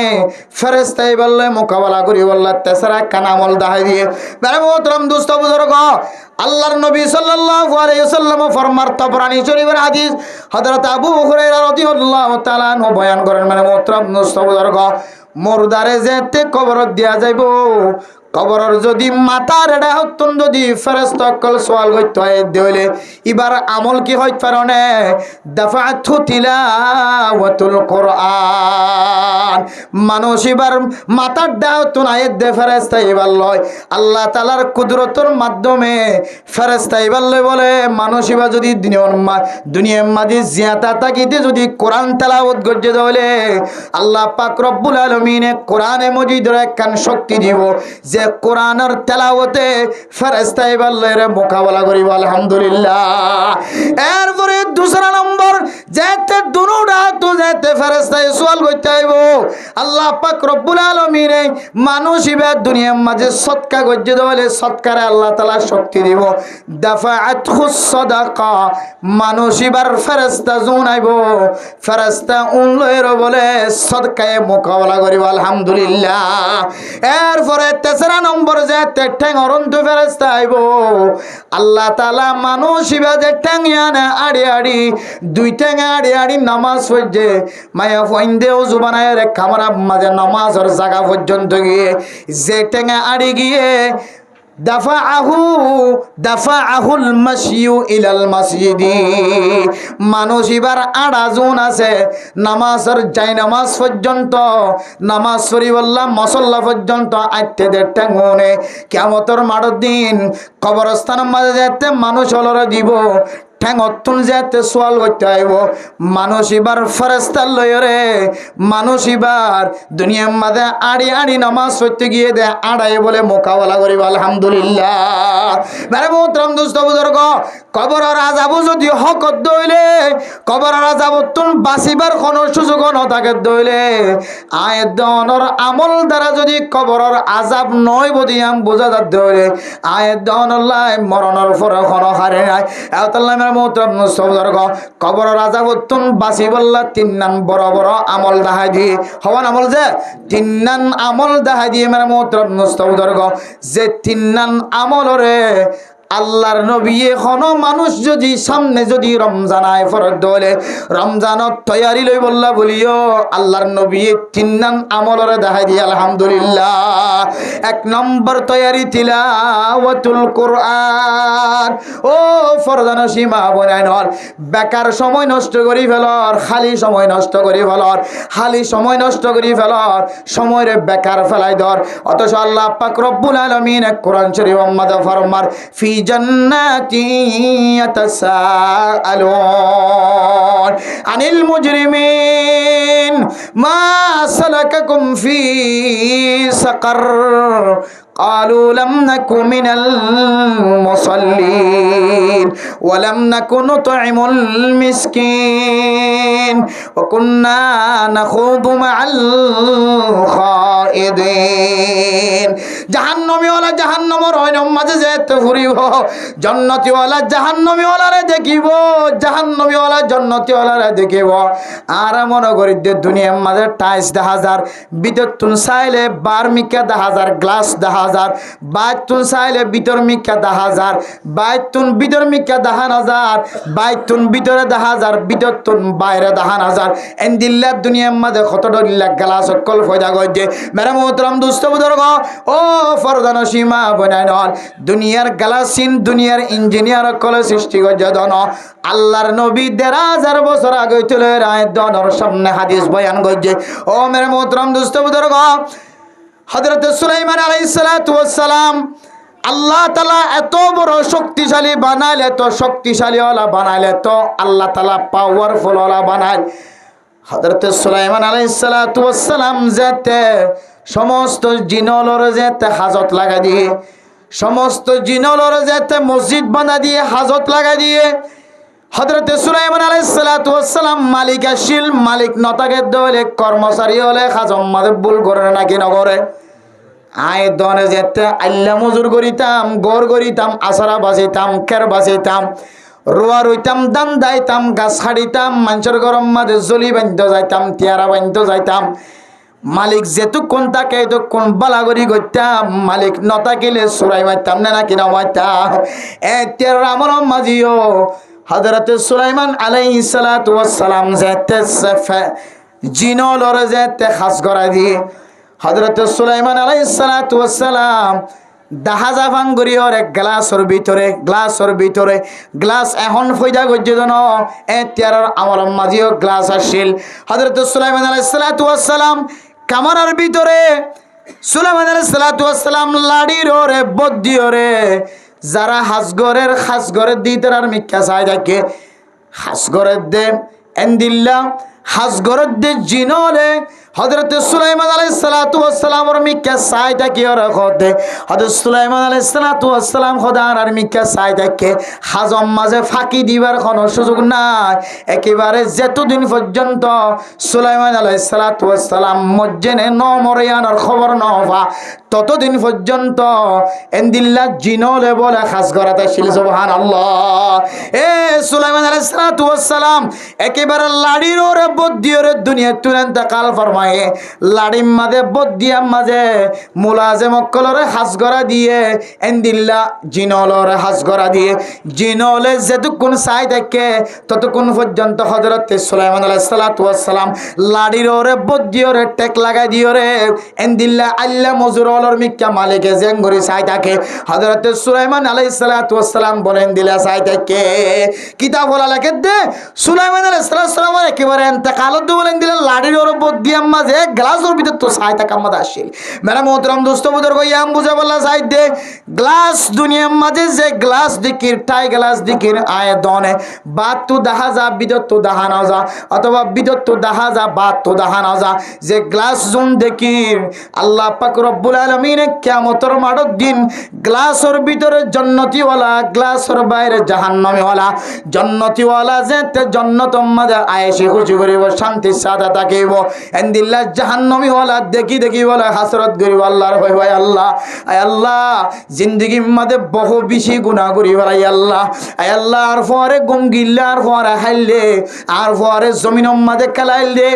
ফেরেশতা বললে মোকাবেলা করি আল্লাহ তেসরা একখান আমল দাহাই দিয়ে বেরে মোহতরম দোস্ত বুজুর্গ আল্লাহর নবী সাল্লাল্লাহু আলাইহি ওয়াসাল্লাম ফরমার তাবরানী শরীফের হাদিস হযরত আবু হুরায়রা রাদিয়াল্লাহু তাআলা আনহু বয়ান করেন মানে মোহতরম দোস্ত বুজুর্গ মুরদারে যেতে কবর দিয়া যাইব কবরের যদি মাথার এডা হতন যদি ফেরেশতা কল সওয়াল করতে হয় দেলে এবার আমল কি হয় পারনে দাফাতু তিলাওয়াতুল কুরআন মানুষ এবার মাথার দাওতন আয়াত দে ফেরেশতা এবার লয় আল্লাহ তাআলার কুদরতের মাধ্যমে ফেরেশতা এবার লয় বলে মানুষ এবার যদি দুনিয়ার মাঝে জিয়াতা তাকিতে যদি কোরআন তেলাওয়াত করতে দলে আল্লাহ পাক রব্বুল আলামিনে কোরআনে মজিদের একখান শক্তি দিব যে কোরআনের তেলাওয়াতে ফেরেশতা বললে মোকাবেলা করিব আলহামদুলিল্লাহ এরপরে দুসরা নম্বর যেতে দুনুডা তো যেতে ফেরেশতা সওয়াল করতে আইব আল্লাহ পাক রব্বুল আলামিন মানুষ ইবা দুনিয়ার মাঝে সদকা গজ্জে দলে সদকারে আল্লাহ তাআলা শক্তি দিব দাফাআতুস সাদাকা মানুষ ইবার ফেরেশতা জুনাইব ফেরেশতা উনলয়ের বলে সদকায়ে মোকাবেলা করিব আলহামদুলিল্লাহ এরপরে তেসরা নম্বর যেতে ঠ্যাং অরন্ত ফেরেশতা আইব আল্লাহ তাআলা মানুষ ইবা যে ঠ্যাং ইয়ানে আড়ি আড়ি দুই ঠ্যাং আড়ি আড়ি নামাজ পড়ছে মায়া ফইন্দেও জুবানায় রে খামারা মাঝে নামাজের জায়গা পর্যন্ত গিয়ে যে ঠ্যাং আড়ি গিয়ে দাফাআহুল মাশিউ ইলাল মাসজিদি মানুষ এবার আড়াজুন আছে নামাজের যাই নামাজ পর্যন্ত নামাজ পড়িবল্লা মসল্লা পর্যন্ত আইতে দেড়টা গুনে কিয়ামতের মাঠের দিন কবরস্থানের মাঝে যেতে মানুষ হলরে দিব ঠ্যাঙতুন যেতে সোয়াল করতে আইব মানুষ এবার ফেরেশতা লয়রে মানুষ এবার দুনিয়ার মাঝে আড়ি আড়ি নামাজ পড়তে গিয়ে দে আড়াই বলে মোকাবেলা করিব আলহামদুলিল্লাহ মেরে মোহতরম দোস্ত বুজুর্গ কবরের আযাব যদি হক দইলে কবরের আযাবতুন বাঁচিবার কোনো সুযোগ ন থাকে দইলে আয়াত দনর আমল দ্বারা যদি কবরের আযাব নয় বদিয়াম বোঝা যাত দইলে আয়াত দনল্লাহ মরণের পর কোনো হারে নাই আল্লাহ মোহতরম সবুজর্গ কবরের আযাবতুন বাঁচি বললা তিননান বড় বড় আমল দাহাই দিয়ে হওয়ান আমল যে তিননান আমল দাহাই দিয়ে মানে মোহতরম সবুজর্গ যে তিননান আমলরে আল্লাহর নবী এখনো মানুষ যদি সামনে যদি রমজান আয় ফরত দলে রমজানত তৈয়ারি লই বললা বলিও আল্লাহর নবী তিননান আমলরে দেখাই দিয়ে আলহামদুলিল্লাহ এক নম্বর তৈয়ারি তিলাওয়াতুল কুরআন ও ফরজান সীমা বনাই নর বেকার সময় নষ্ট করি ফেলর খালি সময় নষ্ট করি ফেলর খালি সময় নষ্ট করি ফেলর সময়রে বেকার ফেলাই ধর অথচ আল্লাহ পাক রব্বুল আলামিন কোরআন শরীফ আম্মাদা ফরমার ফি জান্নাতি ইয়াতাসাআলুন আনিল মুজরিমিন মা সালাকাকুম ফি সাকার قالوا لم نك من المصلين ولم نك نطعم المسكين وكنا نخوض مع الخائضين জাহান্নামী ওয়ালা জাহান্নামের রয়নম মাঝে যেতে ফুরিব জান্নাতি ওয়ালা জাহান্নামী ওয়ালারে দেখিব জাহান্নামী ওয়ালা জান্নাতি ওয়ালারে দেখিব আর মনে করি যে দুনিয়ার মাঝে টাইস 10000 বিদ্যুৎ চাইলে বার মিকা 10000 গ্লাস 10000 বাইতুন চাইলে ভিতর মিকা 10000 বাইতুন ভিতর মিকা 10000 বাইতুন ভিতরে 10000 বিদ্যুৎ বাইরে 10000 এন্দিল্লা দুনিয়ার মাঝে কত ডরিল্লা গ্লাস সকল ফয়দা গজে মেরা মোহতরম দোস্ত বুজুর্গ ও ফরদান সীমা বনাইন দুনিয়ার গালাসিন দুনিয়ার ইঞ্জিনিয়ার কলে সৃষ্টি করছে দন আল্লাহর নবী ১,৫০০ বছর আগে তুলে রায় দনর সামনে হাদিস বয়ান করছে। ও মেরে মোহতরম দোস্ত বুজুর্গ, হযরত সুলাইমান আলাইহিস সালাতু ওয়াস সালাম আল্লাহ তাআলা এত বড় শক্তিশালী বানাইলে, এত শক্তিশালী ওয়ালা বানাইলে, এত আল্লাহ তাআলা পাওয়ারফুল ওয়ালা বানাইল। হযরত সুলাইমান আলাইহিস সালাতু ওয়াস সালাম যেতে সমস্ত জিনলর যেতে হাজত লাগা দিয়ে, সমস্ত জিনলর যেতে মসজিদ বানা দিয়ে হাজত লাগা দিয়ে হযরত সুলাইমান আলাইহিস সালাতু ওয়াস সালাম মালিক আসিল। মালিক নতাকে দলে কর্মচারী হলে খাজম মাদে ভুল করে নাকি নগরে আয় দনে যেতে আল্লাহ মজুর করিতাম, গড় করিতাম, আসারা বাজাইতাম, খের বাজাইতাম, রোয়া রইতাম, দান দাইতাম, গাছ হাড়িতাম, মানুষের গরম মাঝে জলি বান্ধ যাইতাম, তিয়ারা বান্ধ যাইতাম। মালিক যেতুক্ষণ তাকে এতক্ষণ বালাগরি করতাম, মালিক নতাকিলে সুরাই মারতাম না নাকি না মারতাম। এর আমার মাঝিও হযরত সুলাইমান আলাইহিস সালাতু ওয়াস সালাম যেতে জিনলর যেতে খাস করা দিয়ে হযরত সুলাইমান আলাইহিস সালাতু ওয়াস সালাম দাহাজা ভাঙ্গুরিয়র এক গ্লাসের ভিতরে গ্লাস এখন ফয়দা গজ্জে জন এর আমার মাঝিও গ্লাস আসিল। হযরত সুলাইমান আলাইহিস সালাতু ওয়াস সালাম কামরার ভিতরে সুলাইমান আলাইহিস সালাতু ওয়াস সালাম লাড়ির ওরে বদ্দি ওরে যারা হাসগরের দিতার মিক্কা চাই থাকে হাসগরের দে এন্দিল্লা হাসগরের দে জিনলে হযরত সুলাইমান আলাইহিস সালাতু ওয়াস সালামের মিক্কা চাই থাকে ওর খদে হযরত সুলাইমান আলাইহিস সালাতু ওয়াস সালাম খোদার আর মিক্কা চাই থাকে হাজম মাঝে ফাঁকি দিবার কোনো সুযোগ নাই। একেবারে যতদিন পর্যন্ত সুলাইমান আলাইহিস সালাতু ওয়াস সালাম মজ্জেনে ন মরিয়ানোর খবর ন হওয়া ততদিন পর্যন্ত এন্দিল্লা জিনলে বলে খাস করাতে ছিল। সুবহানাল্লাহ। এ সুলাইমান আলাইহিস সালাতু ওয়াস সালাম একেবারে লাড়ির ওরে বদ্দি ওরে দুনিয়া তুলেন তাকাল ফরমায়ে লাড়ির মাঝে বদ্দিয়া মাঝে মুলাজেম কলরে হাস করা দিয়ে এন্দিল্লা জিনলরে হাস করা দিয়ে জিনলে যেতক্ষণ চাই থাকে ততক্ষণ পর্যন্ত হযরত সুলাইমান আলাইহিস সালাতু ওয়াস সালাম লাড়ির ওরে বদ্দি ওরে টেক লাগাই দিও রে এন্দিল্লা আল্লাহ মজুর মিক্কা মালিকে জেঙ্গরি চাই থাকে হযরত সুলাইমান আলাইহিস সালাতু ওয়াস সালাম বলেন দিলা চাই থাকে কিতাব বলা লাগে দে সুলাইমান আলাইহিস সালাম একেবারে ইন্তেকালত বলেন দিলা লাড়ির ওর বদ্দিয়াম মাঝে গ্লাসের ভিতর তো চাই থাকা মাঝে আসিল। মেরা মোহতরম দোস্ত বুজুর্গ ইয়াম বুঝা বলা চাই দে গ্লাস দুনিয়ার মাঝে যে গ্লাস দিকির টাই গ্লাস দিকির আয় দনে বাত তো দেখা যা বিদত তো দেখা না যা অথবা বিদত তো দেখা যা বাত তো দেখা না যা যে গ্লাস জুন দেখির আল্লাহ পাক রব্বুল আলামিন কিয়ামতের মাঠের দিন গ্লাসের ভিতরে জান্নাতীওয়ালা গ্লাসের বাইরে জাহান্নামীওয়ালা জান্নাতীওয়ালা যেতে জান্নাতের মাঝে আয়েশে খুশি করিব শান্তির সাথে থাকিব এন্দিল্লা জাহান্নামীওয়ালা দেখি বলে হাসরত করিব আল্লাহর ভয় ভাই আল্লাহ আয় আল্লাহ জিন্দেগির মাঝে বহু বেশি গুনাহ করি ভাই আল্লাহ আয় আল্লাহ আর পরে গুম গিল্লা আর পরে হাইলে আর পরে জমিনের মাঝে খেলাইল দে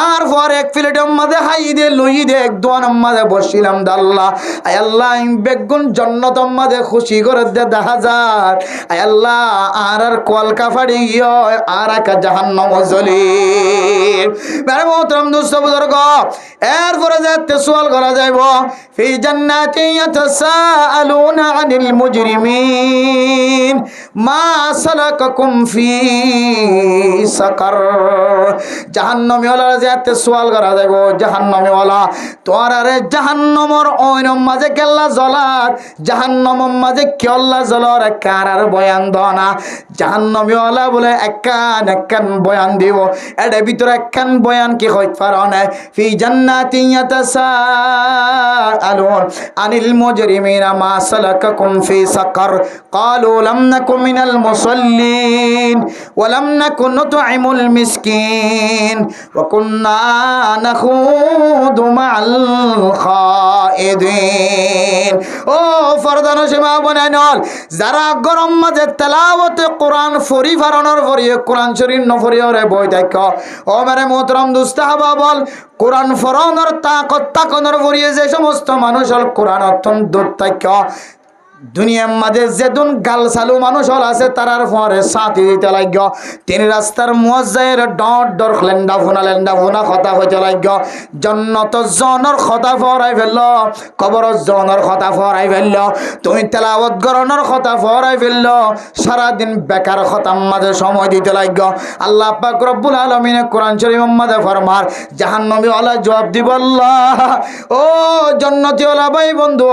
আর পরে এক প্লেটের মাঝে হাই দে লই দে এক দোয়ানের মাঝে বসিলাম আল্লাহ আয় আল্লাহ বেগুন জান্নাতের মাঝে খুশি করে দে দেখা যায় আয় আল্লাহ আর কলকা ফাড়ি আর এক জাহান্নাম জ্বলি। মেরে মোহতরম দোস্ত বুজুর্গ এরপরে যাতে সওয়াল করা যাইব ফি জান্নাতি ইয়াতাসাআলুনা আনিল মুজরিমিন মা সালাকাকুম ফি সাকার জাহান্নামীওয়ালা যাতে সওয়াল করা যাইব জাহান্নামীওয়ালা তোর আরে জাহান্নামর ওইনম মাঝে কেল্লা জ্বলার জাহান্নামর মাঝে কেল্লা জ্বলার কারার বয়ান দনা জাহান্নামীওয়ালা বলে একখান বয়ান দিব এর ভিতরে একখান বয়ান কি হইতে পারে না ফি জান্নাতি ইয়াতাসাআলুন আনিল মুজরিমিনা মা সালাকাকুম ফি সাকার ক্বালু লাম নাকু মিনাল মুসাল্লিন ওয়া লাম নাকু নুতঈমুল মিসকিন ওয়া কুন্না নাখুদু মাআল খাইদিন। ও ফরদান সীমা বনাইনল যারা গরম মাঝে তেলাওয়াতে কোরআন ফরি ফারানোর ফরিয়ে কোরআন শরীফ নফরিয়রে বই দেখো ও মেরে মোহতরম দুস্তাহাবা বল কোরআন ফরানোর তাকত তাকনের ফরিয়ে যে সমস্ত মানুষ হল কোরআন অত্যন্ত দূর থাক দুনিয়ার মাঝে যেদিন গাল চালু মানুষ হল আছে তারার পরে সাথী দিতে লাগ তিনি রাস্তার মুয়াজ্জায়ের ডর ডর লেন্ডা ফোনা কথা হইতে লাগ জন্নত জনের কথা ফরাই ফেলল কবর জনের কথা ফরাই ফেলল তুমি তেলাওয়াত গরনের কথা ফরাই ফেলল সারাদিন বেকার খতার মাঝে সময় দিতে লাগ আল্লাহ পাক রব্বুল আলামিন কোরআন শরীফের মাঝে ফরমার জাহান্নামী ওয়ালা জবাব দিব আল্লাহ ও জান্নাতি ওয়ালা ভাই বন্ধু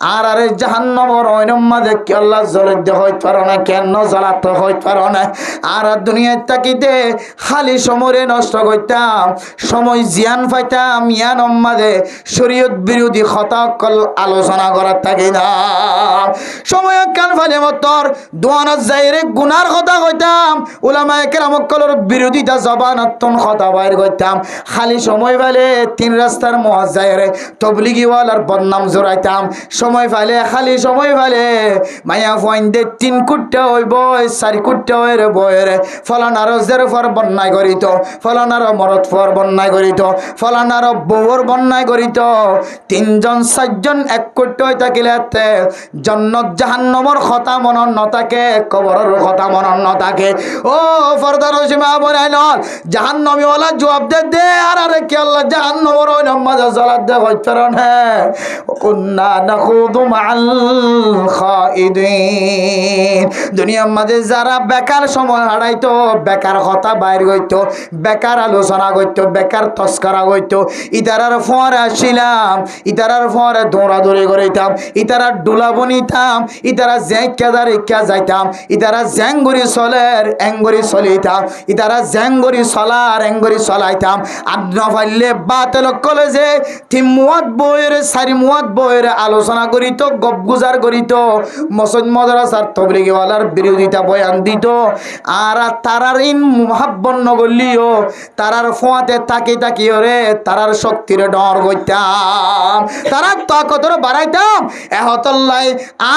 আর আরে জাহান্নামের ওইনম মাঝে কি আল্লাহ জ্বলতে হইতে পারো না কেন জ্বালাতে হইতে পারো না আর দুনিয়ায় তাকিতে খালি সময় নষ্ট করতাম সময় জিয়ান পাইতাম ইয়ানম মাঝে শরীয়ত বিরোধী কথা আলোচনা করার থাকি না সময় কান ফালে মতর দোয়ানত যাইরে গুনার কথা কইতাম উলামায়ে কেরামকলের বিরোধিতা জবানতন কথা বাইর করতাম খালি সময় পাইলে তিন রাস্তার মুয়াজ্জাইরে তবলিগি ওয়ালার বদনাম জড়াইতাম সময় পাইলে খালি সময় পাইলে মায়া ফইন্দে 3 কুট্টা হইব 4 কুট্টা হইরে বইরে ফলানার জের ফর বন্যায় করিত ফলানার মরদ ফর বন্যায় করিত ফলানার বউর বন্যায় করিত 3 জন 4 জন 1 কুট্টা হই থাকিলেতে জান্নাত জাহান্নামের কথা মনন নতাকে কবরের কথা মনন নতাকে ও ফরদার সীমা বনাইল জাহান্নামী ওয়ালা জবাব দে আর আরে কি আল্লাহ জাহান্নামের ওই নামাজ জ্বালাত দে হইতরন হে কুননা নাখুদু মাআল খাইদিন দুনিয়ার মাঝে যারা বেকার সময় হারাইতো বেকার কথা বাইর হইতো বেকার আলোচনা করতো বেকার তস্করা করতো ইতারার ফোয়ারে আসছিলাম ইতারার ফোয়ারে দৌড়াদৌড়ি করিতাম ইতারা ডুলা বনিতাম ইতারা জ্যাঁকাদার ইকা যাইতাম ইতারা জ্যাঙ্গুরি চলের এঙ্গুরি চলিতাম ইতারা জ্যাঙ্গুরি চলার এঙ্গুরি চলাইতাম আড্ডা ফাইলে বাতেল কলেজে তিমুয়াত বইয়ের সারি মুয়াত বইয়ের আলোচনা করিত গপগুজার করিত মসজিদ মাদ্রাসার তবলিগিওয়ালার বিরোধিতা বয়ান দিত আর তারার ইন মুহাব্বত নগলিও তারার ফোয়াতে তাকি তাকি রে তারার শক্তির ডর গইতাম তারা তাকতর বাড়াইতাম এহতল্লাই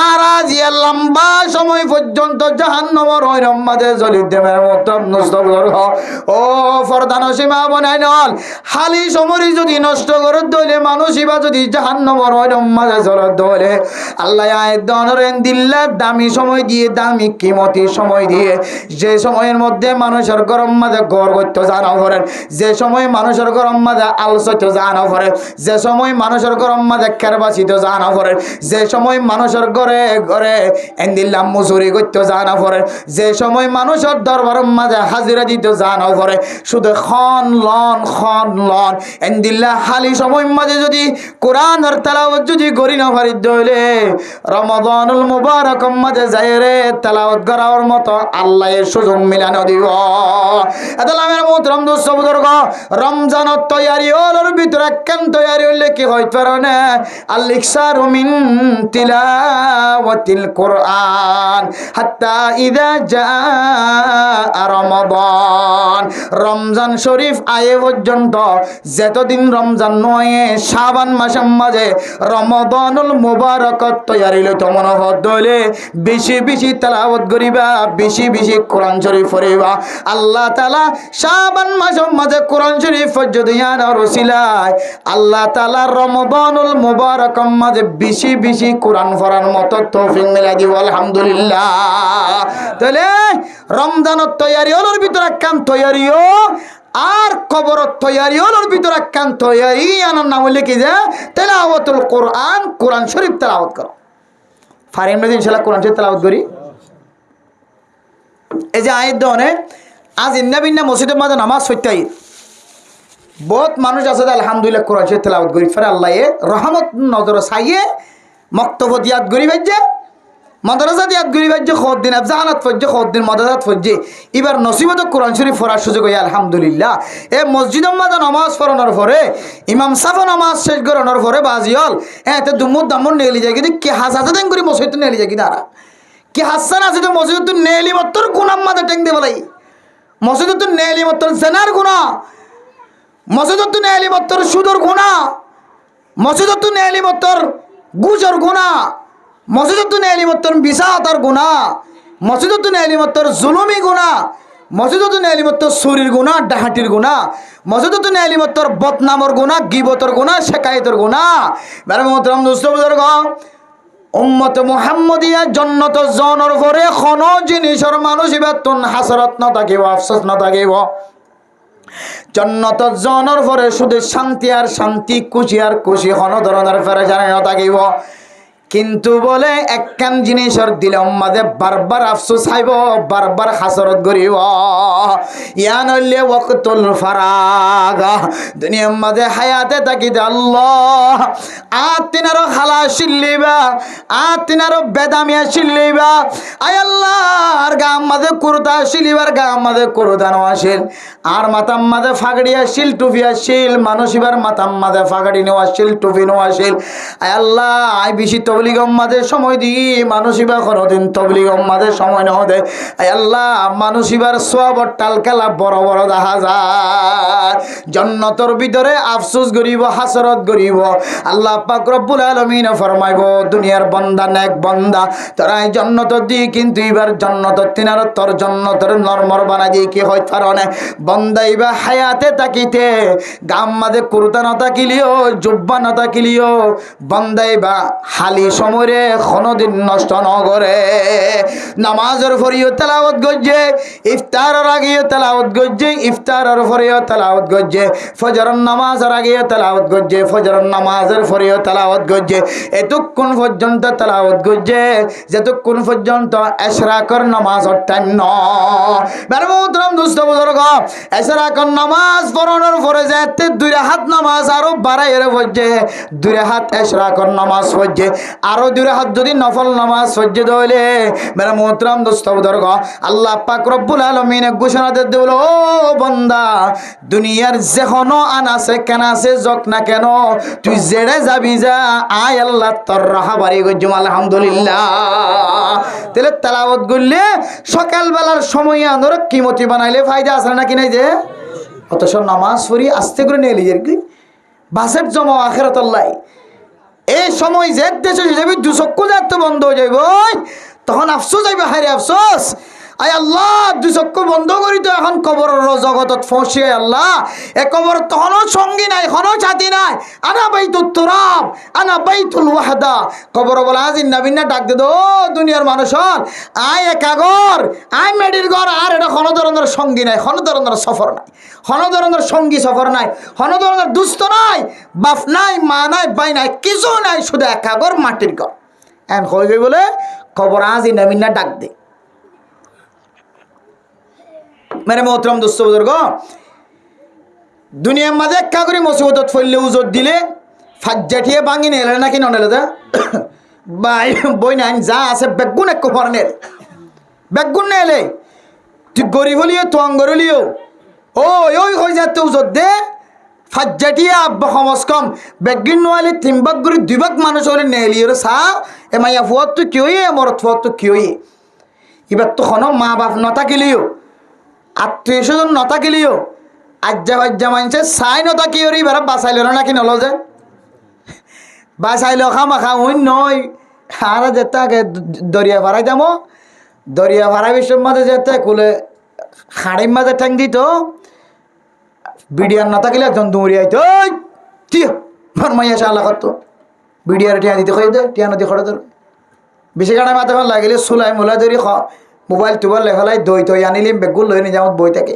আর আজ লম্বা সময় পর্যন্ত জাহান্নামের ওই রম্মাদে জ্বলি দেবের মতো নষ্ট কর ও ফরদান সীমা বনাই নল হালি সময় যদি নষ্ট করে দইলে মানুষই বা যদি জাহান্নামের ওই রম্মাদে জ্বলে দইলে আল্লাহ আয়দনের দিল্লা দামি সময় দিয়ে দামি কিমতি সময় দিয়ে যে সময়ের মধ্যে মানুষের গরম মাঝে গড় করতে জানা করেন যে সময় মানুষের গরম মাঝে আলসতে জানা করে যে সময় মানুষের গরম মাঝে কেরবাসিত জানা করে যে সময় মানুষের ঘরে ঘরে এন্দিল্লাম মুসুরি করতে জানা করে যে সময় মানুষের দরবারের মাঝে হাজিরা দিতে জানা করে শুধু খন লন এন্দিল্লা হালি সময় মাঝে যদি কোরআনের তেলাওয়াত যদি করি না পারি দইলে রমাদানুল মুবারক মাঝে যায় রে তেলাওয়াত করার মতো আল্লাহ এর সুযোগ মিলানো দিব এতলামের মোহতরম দোস্ত বুজুর্গ রমজানের তৈয়ারি হলোর ভিতরে কেন তৈয়ারি হইলে কি হইতে পারে না আল-ইকসারু মিন তিলাওয়াতিল কুরআন হাত্তা ইযা জাআ রমাদান রমজান শরীফ আয়ে পর্যন্ত যতদিন রমজান নয় শাবান মাসের মাঝে রমাদানুল মুবারক তৈয়ারি লইতে মনে হলে বেশি বেশি তেলাওয়াত করিবা বেশি বেশি কোরআন শরীফ পড়িবা আল্লাহ তাআলা শাবান মাসের মাঝে কোরআন শরীফ যদি আনার ওসিলায় আল্লাহ তাআলা রমাদানুল মুবারক মাঝে বেশি বেশি কোরআন পড়ার মতো তৌফিক মিলাই দিব আলহামদুলিল্লাহ তাহলে রমজানের তৈয়ারি হলোর ভিতরে কাম তৈয়ারিও আর কবরত তৈয়ারি হলোর ভিতরে কাম তৈয়ারি আনার নাম হইলে কি যে তেলাওয়াতুল কোরআন কোরআন শরীফ তেলাওয়াত করো ফারিম নদী ইনশাআল্লাহ কোরআন শরীফ তেলাওয়াত করি এই যে আয়াত দনে আজ ইন্নাবিন্না মসজিদের মাঝে নামাজ পড়তে বহুত মানুষ আছে আলহামদুলিল্লাহ কোরআন শরীফ তেলাওয়াত করি ফেরে আল্লাহ রহমত নজর চাইয়ে মক্তব্য দিয়াত করি ভাইজে মাদ্রাসা দিয়াত করি ভাইজে খদ্দিন আফজাহানাত ফজ্জে খদ্দিন মাদ্রাসাত ফজ্জে এবার নসিবত কোরআন শরীফ পড়ার সুযোগ হয় আলহামদুলিল্লাহ এ মসজিদের মাঝে নামাজ পড়ানোর পরে ইমাম সাফা নামাজ শেষ করানোর পরে বাজিল এতে দুমুদ দামুন নেলি যায় কিন্তু কি হাজাতে দেন করি মসজিদ নেলি যায় কি তারা কি হাসান আছে তো মসজিদ নেলি মত্তর গুনাম মাঝে টেং দে বলাই মসজিদ নেলি মত্তর জেনার গুণা মসজিদ নেলি মত্তর সুদর গুণা মসজিদ নেলি মত্তর গুজর গুণা মসজিদ নেলি মত্তর বিসাতার গুণা মসজিদ নেলি মত্তর জুলুমি গুণা মসজিদ নেলি মত্তর সুরির গুণা ডাহাটির গুণা মসজিদ নেলি মত্তর বদনামর গুণা গিবতর গুণা শেকায়তর গুণা মেরে মোহতরম দোস্ত বুজুর্গ উম্মত মুহাম্মদিয়া জন্নত জনের পরে কোনো জিনিসের মানুষ এবার তুন হাসরত না থাকিব, আফসোস না থাকিব। জন্নত জনের পরে শুধু শান্তি আর শান্তি, খুশি আর খুশি, কোনো ধরনের পেরেশানি না থাকিব। কিন্তু বলে একখান জিনিসের দিলে উম্মাদে বারবার আফসোস হাইব, বারবার হাসরত করিব। ইয়া নইলে ওয়াক্তুল ফারাগ, দুনিয়ার মাঝে হায়াতে থাকিতে আল্লাহ আতিনারো খালা শিল্লিবা, আতিনারো বেদামিয়া শিল্লিবা। আয় আল্লাহ আর গা মাঝে কুরতা শিলিবার, গা মাঝে কুরতা নওয়াশিল, আর মাথার মাঝে ফাগড়ি আসিল, টুপি আসিল। মানুষ এবার মাথার মাঝে ফাগড়ি নেওয়াশিল, টুপি নেওয়াশিল। আয় আল্লাহ আয় বেশি তবলিগ উম্মাদে সময় দি, মানুষ এবার কোনোদিন তবলিগ উম্মাদে সময় না দে। আয় আল্লাহ মানুষ এবার সোয়াবর টালকালা বড় বড় দেখা যায়। জান্নাতের ভিতরে আফসোস করিব, হাসরত করিব। আল্লাহ পাক রব্বুল আলামিন ফরমাইব, দুনিয়ার বান্দা নেক বান্দা তোরা এই জান্নাত দি, কিন্তু এবার জান্নাত তিনার তোর জান্নাতের নরমর বানাই দি কি হয় কারণে বান্দা এবার হায়াতে তাকিতে গাম মাঝে কুরতা না তাকিলিও, জুব্বা না তাকিলিও, বান্দা এবার হালি সমরে কোনোদিন নষ্ট নগরে। নামাজের ফরিও তেলাওয়াত গজ্জে, ইফতারের আগে তেলাওয়াত গজ্জে, ইফতারের ফরিও তেলাওয়াত গজ্জে, ফজরের নামাজের আগে তেলাওয়াত গজ্জে, ফজরের নামাজের ফরিও তেলাওয়াত গজ্জে। এতক্ষণ পর্যন্ত তেলাওয়াত গজ্জে যতক্ষণ পর্যন্ত ইশরাকের নামাজের টাইম ন। মেরে মোহতরম দোস্ত বুজুর্গ, ইশরাকের নামাজ পড়ানোর পরে যেতে দুই রাকাত নামাজ আরো বাড়াইরে পড়ছে, দুই রাকাত ইশরাকের নামাজ পড়ছে, আরো দুই রাকাত যদি নফল নামাজ পড়ছে দইলে মেরে মোহতরম দোস্ত বুজুর্গ আল্লাহ পাক রব্বুল আলামিন ঘোষণা দিয়ে দিল, ও বান্দা দুনিয়ার যেখানো আন আছে কেন আছে যক না কেন, তুই জেড়ে যাবি যা, আয় আল্লাহ তোর রাহা বাড়ি গজ্জুম আলহামদুলিল্লাহ। তাহলে তেলাওয়াত করলে সকালবেলার সময় আনোর কিমতি বানাইলে ফায়দা আছে নাকি নাই? যে অথচ নামাজ পড়ি আস্তে করে নিয়ে লিজের কি বাসের জমা আখেরাত আল্লাহ। এই সময় যে দেশে যাবি দু চক্ষু যাতে বন্ধ হয়ে যাইব, তখন আফসোস যাইবে, হায় রে আফসোস। আয় আল্লাহ দুই চক্ষু বন্ধ করি তো এখন কবরের জগতত ফসিয়ে আল্লাহ এ কবর তখনও সঙ্গী নাই, এখনও ছাতি নাই। আনা বাইতুত তুরাব, আনা বাইতুল ওয়াহদা। কবর বলা আজি নাবিনা ডাক দে, ও দুনিয়ার মানুষ আয় একাগর, আয় মেডির ঘর, আর এটা কোনো ধরনের সঙ্গী নাই, কোনো ধরনের সফর নাই, কোনো ধরনের সঙ্গী সফর নাই, কোনো ধরনের দুস্থ নাই, বাপ নাই, মা নাই, ভাই নাই, কিছু নাই, শুধু একাগর মাটির ঘর। এন হয়ে গই বলে কবর আজি নাবিনা ডাক দে। মেরে মোহতরম দোস্ত বুজুর্গ, দুনিয়ার মাঝে একটা করে মুসিবতত ফেললে উজত দিলে ফাজ্জাটিয়ে ভাঙি নেলে নাকি ননেলে দা ভাই বই নাই যা আছে বেগুন এক ফরনের বেগুন নেলে তুই গরিব হলিও তো অঙ্গরলিও ওই হয়ে যাতে উজত দে ফাজ্জাটিয়ে আব্বা কমস কম বেগুন নোয়ালে 3 ভাগ করে 2 ভাগ মানুষ হলে নেলিও চা এ মাইয়া ফুয়াত তো কি হইয়ে মরত ফুয়াত তো কি হইয়ে। এবার তো কোনো মা বাপ নথাকিলিও, আত্মীয় স্বজন নথাকিলিও, আজ্জা বাজ্জা মানছে চাই নথাকি ওর এবার বাঁচাইল না নাকি নল যে বাঁচাইল খামাখা ওই নয়। আর যেতে আগে দরিয়া ভাড়াই যাবো, দরিয়া ভাড়াই বিশ্বের মাঝে যেতে কুলে খাড়ির মাঝে ঠ্যাং দিত, বিডিয়ার নথাকিলে একজন দৌড়ি আইতো ফরমাইয়া শালা করতো বিডিয়ার টিয়া দিতে খে দে, টিয়া নদী খড়ে ধর বেশি কাটা মাথা ভাল লাগিলে চুলাই মোলাই ধরি মোবাইল টোবাইল লেখালাই দই তৈ আনিলিম বেগুন লই নিয়ে যাম বই থাকে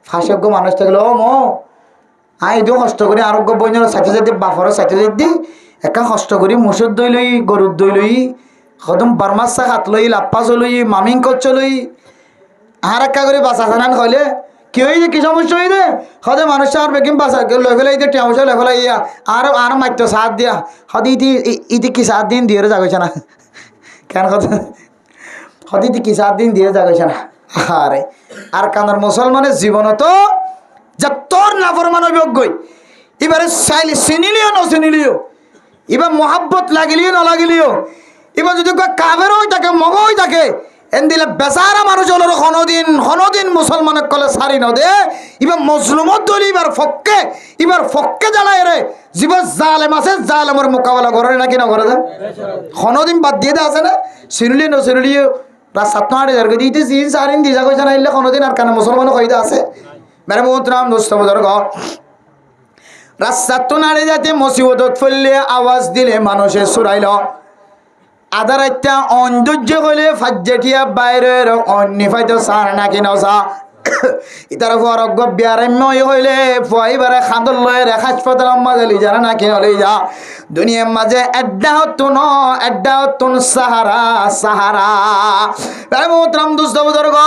ফাঁসজ্ঞ মানুষ থাকলে ও মো আই দিও কষ্ট করি আরোগ্য বই সাথে সাথে বাফরের সাথে সাথে একা কষ্ট করি মুসুর দই লই, গরুর দই লই, সদম বারমাস শাক হাত লই, লাপ্পা চলই, মামিং কচ্ছ লই, আর একা করে বাঁচা খানান খাইলে কি হয়ে কি সমস্যা হয়ে দে সদে মানুষ আর বেগিম বাঁচা লই ফেলাই দিয়ে টিয়া পয়সা লই ফেলাই ইয়া আর মাত্র সাথ দিয়া সদি ইতি কি 7 দিন দিয়ে যাগেছে না কেন কথা সদি কি 7 দিন দিয়ে যাগেছে না। আরে আর কানার মুসলমানের জীবন তো যা তোর নাফরমান অভিজ্ঞই এবারে চাইলে চিনিলিও নচিনিলিও, এবার মহাব্বত লাগিলিও নালাগিলিও, এবার যদি কাবের হয়ে থাকে মগ হয়ে থাকে এন দিলে বেচারা মানুষ হলো হনদিন মুসলমানের কলে সারি নদে এবার মজলুমত দলি এবার ফক্কে জ্বালায় রে জীবন জালেম আছে জালেমের মোকাবেলা করে নাকি না করে দেয় হনদিন বাদ দিয়ে দে আছে না চিনিলি নচিনিলিও রাস্তা তো আড়ে যার দিতে চিন সারিন দিয়ে যাগো জানা ইলে কোনোদিন আর কানে মুসলমানও কইতে আছে মেরে মোহতরাম দোস্ত বুজুর্গ রাস্তা তো নাড়ে যাতে মুসিবতত ফেললে আওয়াজ দিলে মানুষে সুরাইল আদার একটা অন্ধৈর্য হইলে ফাজ্জাটিয়া বাইরের অন্য ফাইতো সার নাকি নসা ইতার অজ্ঞ ব্যারাম্য হইলে পয়বারে খাদল লয়ে হাসপাতাল মাঝে লি যারা নাকি হলে যা দুনিয়ার মাঝে এড্ডা হতুন সাহারা সাহারা মোহতরম দুস্থ বুজুর্গ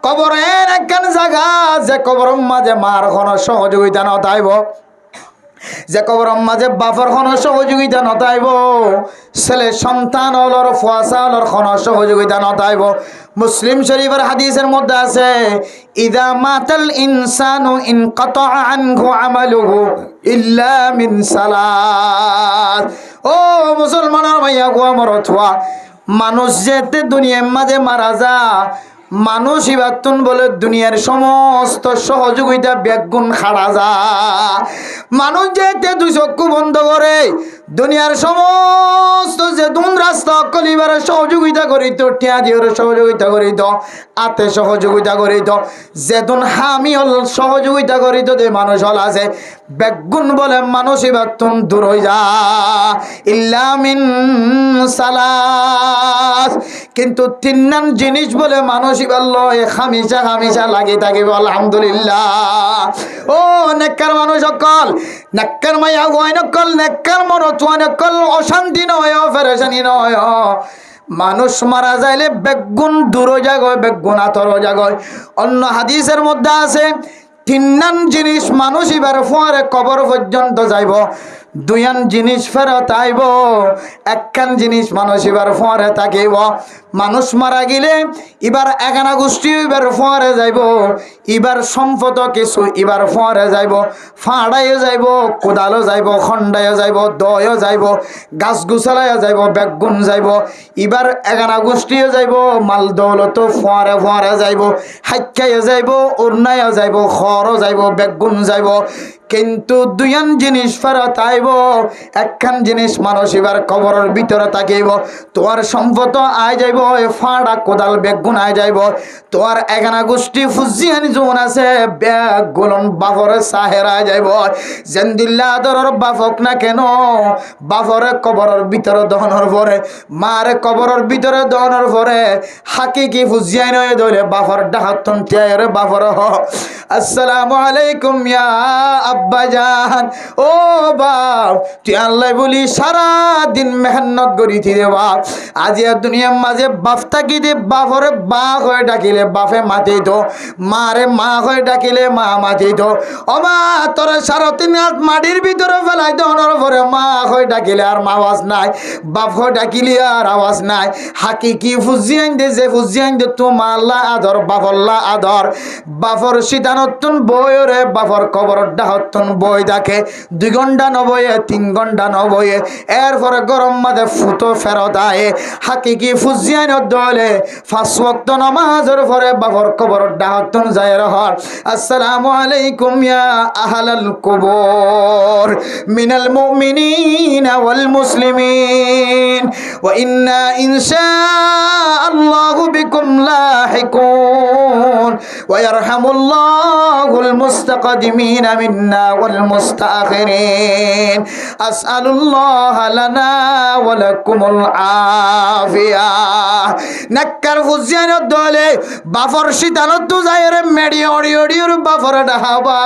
কবরের একখান জায়গা যে কবরের মাঝে মার কোনো সহযোগিতা নতাইব যে কবরের মাঝে বাপর কোনো সহযোগিতা নতাইব ছেলে সন্তান হলর ফুয়াশা হলর কোনো সহযোগিতা নতাইব মুসলিম শরীফের হাদিসের মধ্যে আছে ইদা মাতাল ইনসানু ইনকাতা আনহু আমালুহু ইল্লা মিন সালাত। ও মুসলমানের ভাইয়া গো আমার অথবা মানুষ যেতে দুনিয়ার মাঝে মারা যা মানুষ ইবাতুন বলে দুনিয়ার সমস্ত সহযোগিতা ব্যাগুণ খাড়া যা মানুষ যেতে দুই চক্ষু বন্ধ করে দুনিয়ার সমস্ত যে দুন রাস্তা কলিবার সহযোগিতা করিত টিয়া দিওর সহযোগিতা করিত আতে সহযোগিতা করিত যেতুন হামি হল সহযোগিতা করিত যে মানুষ হল আছে ব্যাগুণ বলে মানুষ ইবাতুন দূর হয়ে যা ইল্লা মিন সালাস। কিন্তু তিন জিনিস বলে মানুষ হামিশা হামিশা লাগি থাকিব আলহামদুলিল্লাহ। ও নেককার মানুষ অকল নেককার মাইয়া গোয়াই নকল নেককার মন চুয়া নকল অশান্তি নয় ফেরেশানি নয় মানুষ মারা যাইলে বেগুন দূর জাগয় বেগুন আতর জাগয়। অন্য হাদিসের মধ্যে আছে তিন জিনিস মানুষ এবার ফোয়ারে কবর পর্যন্ত যাইব দুইয়ান জিনিস ফেরত আইব একখান জিনিস মানুষ এবার ফোয়ারে থাকিব মানুষ মারা গেলে এবার একানা গোষ্ঠী এবার ফোয়ারে যাইব এবার সম্পদ কিছু এবার ফোয়ারে যাইব ফাড়াইও যাইব কোদালও যাইব খন্ডাইও যাইব দয়ও যাইব গাছ গুছালাইও যাইব বেগুন যাইব এবার একানা গোষ্ঠীও যাইব মাল দৌলত ফোয়ারে ফোয়ারে যাইব হাইকাইও যাইব উড়নাইও যাইব খরও যাইব বেগুন যাইব কিন্তু দুইয়ান জিনিস ফেরত আইব একখান জিনিস মানুষ এবার কবরের ভিতরে থাকিব তোমার সম্পদ আয় যাইব ফাড়া কোদাল বেগুন আয় যাইব তোমার এখানা গোষ্ঠী ফুজিয়ান জোন আছে বেগুন বাফরে সাহের আয় যাইব জেন্দিল্লা আদরের বাফক না কেন বাফরে কবরের ভিতরে দহনের পরে মারে কবরের ভিতরে দহনের পরে হাকিকি ফুজিয়ান হয়ে ধরে বাফর ডাহাতন টিয়ারে বাফর হ আসসালামু আলাইকুম ইয়া আব্বাজান। ও বাপ তুই আল্লাহ বলি সারা দিন মেহনত করি থি রে বাপ আজি দুনিয়ার মাঝে বাপ থাকি দে বাপরে বা হয়ে ডাকিলে বাপে মাতি তো মারে মা হয়ে ডাকিলে মা মাতি তো ও মা তোর সারা দিন মাটির ভিতরে ফেলাই দোনোর পরে মা হয়ে ডাকিলে আর আওয়াজ নাই বাপ হয়ে ডাকিলে আর আওয়াজ নাই হাকিকি ফুজিয়ান দে যে ফুজিয়ান দে তো মাল্লা আদর বাপল্লা আদর বাপর শীতানতুন বয়রে বাপর কবর ডাহতুন বই দেখে 2 ঘন্টা নবয়ে 3 ঘন্টা নবয়ে এরপরে গরম মাঝে ফুটো ফেরত আয়ে হাকিকি ফুজিয়ান দলে 5 ওয়াক্ত নামাজের পরে বাপর কবর ডাহতুন যায় রহর আসসালামু আলাইকুম ইয়া আহলাল কুবুর মিনাল মুমিনিনা ওয়াল মুসলিমিন ওয়া ইন্না ইনশাআল্লাহু বিকুম লাহিকুন ওয়া ইয়ারহামুল্লাহুল মুস্তাকদিমিনা মিন্না ওয়াল মুস্তাখিরিন আসআলুল্লাহ লানা ওয়া লাকুমুল আফিয়া। নাক্কার ফুজিয়ান দলে বাফর শীতানত যায়রে মেডি অডিওর বাফর ডাহাবা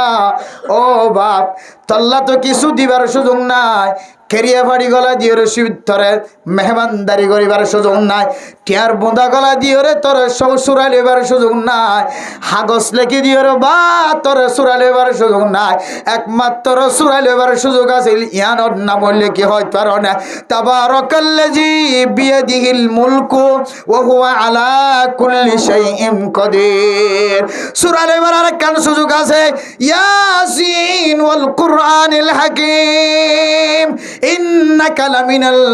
ও বাপ তল্লা তো কিছু দিবার সুযোগ নাই কেরিয়া ফাড়ি গলা দিয়ে শিবতরে মেহমানদারি করিবার সুযোগ নাই টিয়ার বোঁদা গলা দিয়ে তোর সব সুরা লেবার সুযোগ নাই হাগস লেখি দিয়ে বা তোর সুরা লেবার সুযোগ নাই একমাত্র সুরা লেবার সুযোগ আছে ইয়ানোর নাম বললে কি হয় পার না তাবারাকাল্লাযী বিয়াদিহিল মুলকু ওয়া হুয়া আলা কুল্লি শাইইন কাদির। সুরা লেবার আরেকখান সুযোগ আছে ইয়াসিন ওয়াল কুরআনিল হাকীম ইন্নাকা লামিনাল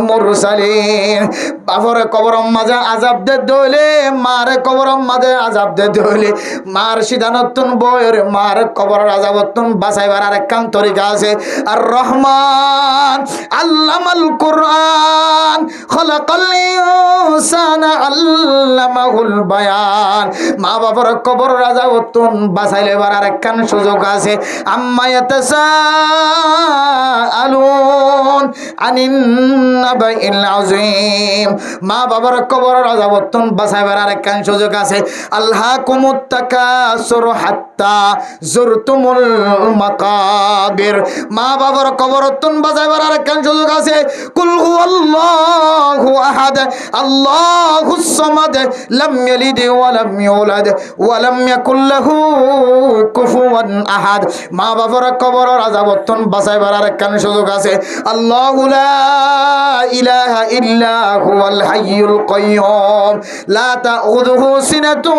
মুরসালিন। বাপরে কবরম মাঝে আযাব দে দইলে মারে কবরম মাঝে আযাব দে দইলে মার সিদ্ধান্তন বয়রে মার কবরের আযাবতন বাঁচাইবার আরেকখান তরিকা আছে আর রহমান আল্লামাল কুরআন খলাকাল ইনসানা আল্লামাহুল বায়ান। মা বাবার কবর রাজা অতুন বাঁচাইলে বারার একখান সুযোগ আছে। আম্মা ইয়াতাসাআলুন আনিন নাবাইল আযীম। মা বাবার কবর রাজা অতুন বাঁচাইবার আরেকখান সুযোগ আছে। আলহাকুমুত তাকাসুর হাত্তা যুরতুমুল মাকাবির। মা বাবার কবর অতুন বাঁচাইবার আরেকখান সুযোগ আছে। কুল হুয়াল্লাহু আহাদ আল্লাহুস সামাদ লাম ইয়ালিদ ওয়া লাম ইউলাদ ওয়া লাম ইয়াকুল লাহু কুফুয়ান আহাদ। মা বাবার কবর আযাবতন বাঁচাইবার আরেকখান সুযোগ আছে। আল্লাহু লা ইলাহা ইল্লা হুয়াল হাইয়ুল কাইয়্যুম লা তাউযুহু সিনাতুন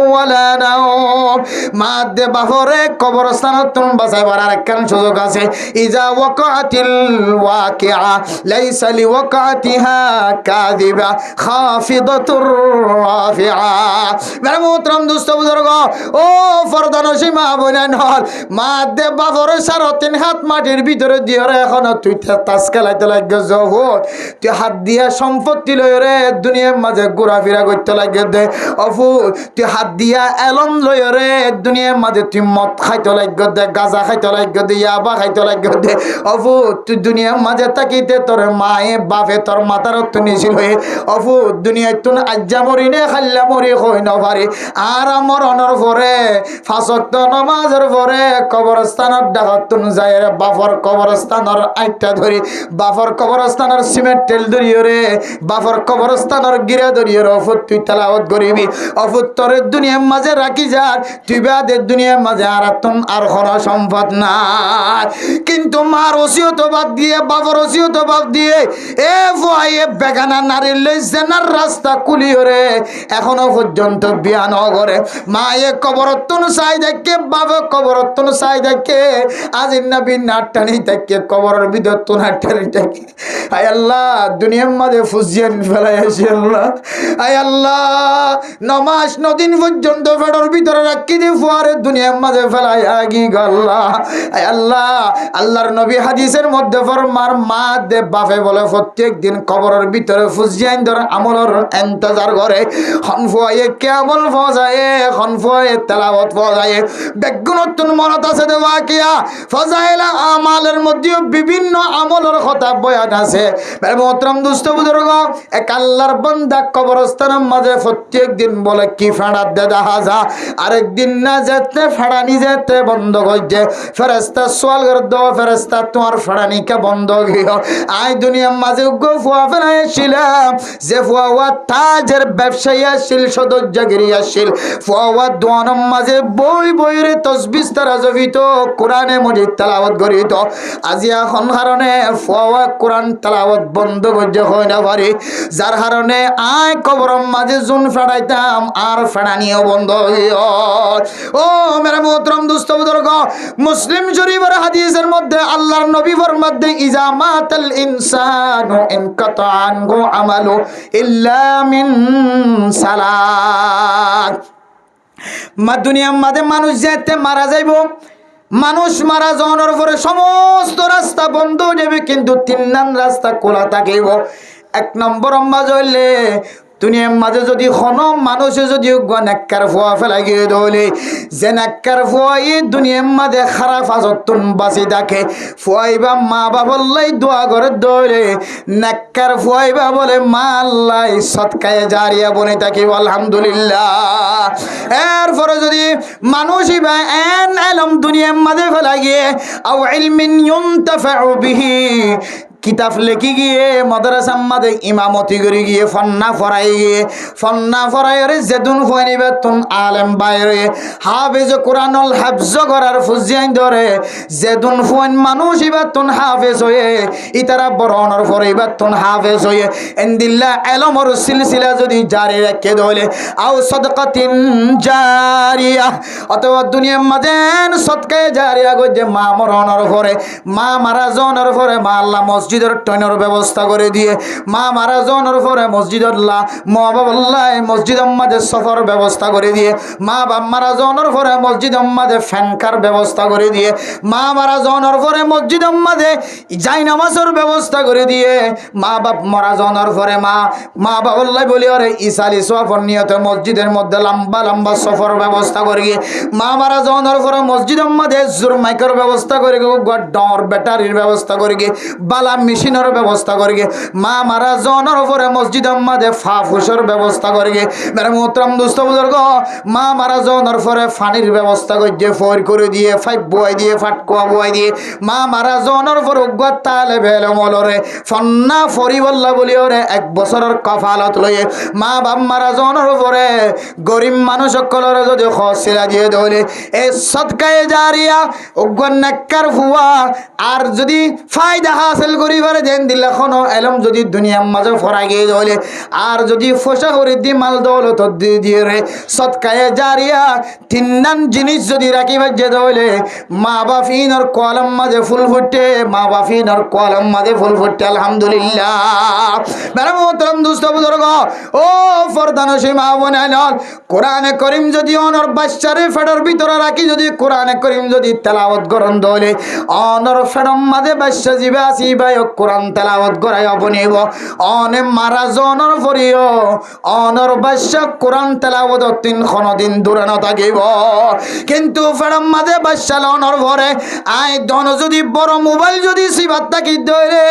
ওয়া লা নাওম। মা দে বাফরে কবরস্থানতন বাঁচাইবার আরেকখান সুযোগ আছে। ইজা ওয়াকাতিল ওয়াকিআ লাইসা লিওয়াকাতিহা কাযিবা খাফিদাতুর রাফিআ। মেরে মোহতরম দোস্ত বুজুর্গ, ও ফরদানসী মা বোনেন হল, মা দে বাফরে সাড়ে 3 হাত মাটির ভিতরে দিয়ে রে এখন তুই তাস খেলাইতে লাগে জহর, তুই হাত দিয়া সম্পত্তি লই রে দুনিয়ার মাঝে ঘোরাফেরা করতে লাগে দে অফু, তুই হাত দিয়া এলম লই রে দুনিয়ার মাঝে তুই মদ খাইতে লাগে দে, গাঁজা খাইতে লাগে দে, ইয়াবা খাইতে লাগে দে অফু, তুই দুনিয়ার মাঝে তাকিতে তোর মায়ে বাপে তোর মাথার তো নিছিল হয়ে অফু দুনিয়ায় তুন আজ্জা মরি নে খাল্লা মরি হই না পারে। আর আমার অনর পরে 5 ওয়াক্ত নামাজের পরে কবরস্থানের ডাকত তুন যায় রে বাফর কবরস্থানের আইটা ধরি, বাফর কবরস্থানের সিমেন্ট তেল ধরিও রে, বাফর কবরস্থানের গিরা ধরিও রে অফু তুই তেলাওয়াত করিবি। অফু তোর দুনিয়ার মাঝে রাখি যার তুই বাদের দুনিয়ার মাঝে আর তুন আর কোনো সম্পদ নাই। কিন্তু মার ওসিয়ত বাদ দিয়ে বাবার ওসিয়ত বাদ দিয়ে এ ভয়ে বেগানা নারীর লই জেনার রাস্তা কুলিও রে এখনো পর্যন্ত বিয়া ন করে। মায়ে কবরত্তন চাই দেখে, বাবা কবরত্তন চাই দেখে, আজির নবী নাট্টানি দেখে কবরের ভিতর তো নাট্টানি দেখে। আয় আল্লাহ দুনিয়ার মাঝে ফুজিয়ান ফেলাই আসি আল্লাহ। আয় আল্লাহ নমাস নদিন পর্যন্ত ফেডর ভিতরে রাখি দিয়ে ফুয়ারে দুনিয়ার মাঝে ফেলাই আগি গল্লাহ। আয় আল্লাহ আল্লাহর নবী হাদিসের মধ্যে ফরমার মা দে বাপে বলে প্রত্যেক দিন কবরের ভিতরে ফুজিয়ান ধরে আমলের ইন্তজার করে। হনফুয়ে কে আমল ফজায়, হনফুয়ে তেলাওয়াত ফজায়। বেগুনতুন মনত আছে দেওয়া কিয়া ফজাইলা আমালের মধ্যে বিভিন্ন আমলের কথা বয়ান আছে। মোহতরম দুস্থ বুজুর্গ, এক আল্লাহর বান্দা কবরস্থানের মাঝে প্রত্যেক দিন বলে কি ফাড়াত দে দেখা যা, আরেক দিন না যেতে ফাড়ানি যেতে বন্ধ করছে। ফেরেস্তা সোয়াল করে দো, ফেরেস্তা তোমার ফাড়ানিকে বন্ধ গিয়ে আই দুনিয়ার মাঝে গো ফুয়া ফেরাই ছিলাম যে ফুয়া তাজের ব্যবসায়ী আসছিল, সদস্যগিরি আসছিল, ফুয়া দোয়ানোর মাঝে বই বইরে তসবিস তারা জবিত কোরআনে মজিদ তেলাওয়াত করিত। আজি এখন কারণে ফুয়া কোরআন তেলাওয়াত বন্ধ করছে হয় না পারি, যার কারণে আই কবরের মাঝে জুন ফেড়াইতাম আর ফেড়ানিও বন্ধ হইয়। ও মেরে মোহতরম দুস্থ বুজুর্গ, মুসলিম শরীফের হাদিসের মধ্যে আল্লাহর নবী ফরমাতে ইজা মাতাল ইনসানু ইনকাতা আনহু আমালু ইল্লা মিন সালাত। দুনিয়ার মাঝে মানুষ যেতে মারা যাইব, মানুষ মারা যাওয়ার পরে সমস্ত রাস্তা বন্ধ হয়ে যাবে, কিন্তু 3 নাম রাস্তা খোলা থাকিব। 1 নম্বর আম্বাজ হইলে দুনিয়ার মাঝে যদি কোনো মানুষে যদি নাক্কার ফুয়া ফেলাই গিয়ে দৌলে যে নাক্কার ফুয়াই দুনিয়ার মাঝে খারাপ আজতুন বাঁচি থাকে, ফুয়াইবা মা বাবল্লাই দোয়া করে দৌলে নাক্কার ফুয়াইবা বলে মা আল্লাহ সৎকায়ে জারিয়া বনে থাকি আলহামদুলিল্লাহ। এরপরে যদি মানুষই বা এন আলম দুনিয়ার মাঝে ফেলাই গিয়ে আও ইলমিন ইউনতাফাউ বিহি, কিতাব লেখি গিয়ে মাদ্রাসার মাঝে ইমামতি করে গিয়ে ফন্না ফরাই গিয়ে ফন্না ফরাই রে যেদুন ফুয়ানিবে তুন আলেম বাইরে হাফেজ কোরআনুল হাফজ করার ফুজিয়ান ধরে যেদুন ফুয়ান মানুষ ইবার তুন হাফেজ হয়ে ইতারা বরণর পরে ইবার তুন হাফেজ হয়ে ইনদিল্লাহ ইলমর সিলসিলা যদি জারি রাখে দলে আও সাদকাতিন জারিয়া, অথবা দুনিয়ার মাঝে সদকায়ে জারিয়া গো যে মা মরণর পরে মা মারা যাওয়ার পরে মা আল্লাহ মসজিদ মসজিদের টয়নের ব্যবস্থা করে দিয়ে মা মারা যাওয়ার পরে মসজিদুল্লাহ মা বাবাল্লাহ মসজিদ মাঝে সফর ব্যবস্থা করে দিয়ে মা বাপ মারা যাওয়ার পরে মসজিদ মাঝে ফ্যানকার ব্যবস্থা করে দিয়ে মা মারা যাওয়ার পরে মসজিদ মাঝে যাই নামাজের ব্যবস্থা করে দিয়ে মা বাপ মারা যাওয়ার পরে মা বাবাল্লাহ বলি আরে ইসালি সফর নিয়তে মসজিদের মধ্যে লম্বা লম্বা সফর ব্যবস্থা করে গিয়ে মা মারা যাওয়ার পরে মসজিদের মধ্যে জোর মাইকের ব্যবস্থা করে গিয়ে ডর ব্যাটারির ব্যবস্থা করে গিয়ে বালা মেশিনের ব্যবস্থা করে গিয়ে মা মারা যাওয়ার পরে মসজিদের মধ্যে ফুসের ব্যবস্থা করে গিয়ে মেরে মোহতরম দোস্ত বুজুর্গ মা মারা যাওয়ার পরে পানির ব্যবস্থা করে ফোর করে দিয়ে ফাইভ বয় দিয়ে ফাটকুয়া বয় দিয়ে মা মারা যাওয়ার পরে তালে ভেলে মলরে ফন্না ফরি বল্লা বলি ওরে 1 বছরের কফালত লয়ে মা বাপ মারা যাওয়ার পরে গরিব মানুষ সকলের যদি খসিলা দিয়ে দলে এই সদকায়ে জারিয়া উগ্রনাক্কার ফুয়া আর যদি ফায়দা হাসিল করিবার দেন দিলে কোনো এলম যদি দুনিয়ার মাঝে ফরাই গিয়ে দলে আর যদি ফসা করে দি মাল দৌলত দিয়ে রে সদকায়ে জারিয়া তিন্নান জিনিস যদি রাখিবার যে দলে মা বাফিনর কলম মাঝে ফুল ফুটে মা বাফিনর কলম মাঝে ফুল ফুটে আলহামদুলিল্লাহ মেরা মোহতরম দোস্ত বুজুর্গ ও ফরদানসী মা বোনেরা কোরআনে করিম যদি অনর বাচ্চারে ফেডার ভিতরে রাখি যদি কোরআনে করিম যদি তেলাওয়াত করন দলে অনর ফেডম মাঝে বাচ্চা জিবে আসি ভাই কোরআন তেলাওয়াত করাই অবনিব অনে মারা জনর ফরিও অনর বাচ্চা কোরআন তেলাওয়াত 3 দিন দূরে না থাকিব কিন্তু ফেডম মাঝে বাচ্চা অনর ভরে আয় দন যদি বড় মোবাইল যদি সিবাত থাকি দরে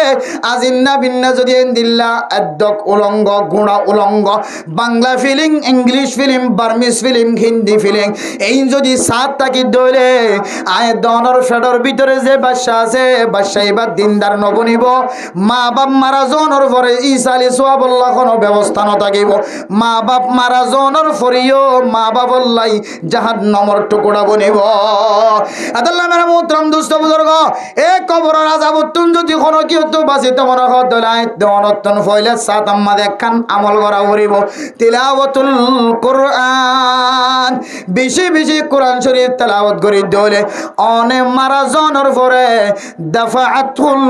আজিন্না বিন্না যদি দিল্লা একদক উলঙ্গ গুণা উলঙ্গ বাংলা ফিলিং English film Burmese film Hindi ফিলিং এই যদি সাত থাকি দরে আয় দনর ফেডর ভিতরে যে বাচ্চা আছে বাচ্চা এবার দিনদার নবনিব মা বাপ মারা জনর পরে ইসালি সোয়াবল্লাহ কোনো ব্যবস্থা ন থাকিব মা বাপ মারা জনর পরেও মা বাবল্লাই জাহান্নামের টুকরা বনিব আদাল্লাহ মেরা মোহতরম দোস্ত বুজুর্গ এ কবরের আযাবতুন যদি কোনো কি হতো বাঁচিতে মনে হয় দলাই দনতন ফইলে সাত আম্মা দেখান আমল করা করিব তিলাওয়াতুল কোরআন বেশি বেশি কোরআন শরীফ তেলাওয়াত করি দলে অনে মারা জনর পরে দাফাআতুল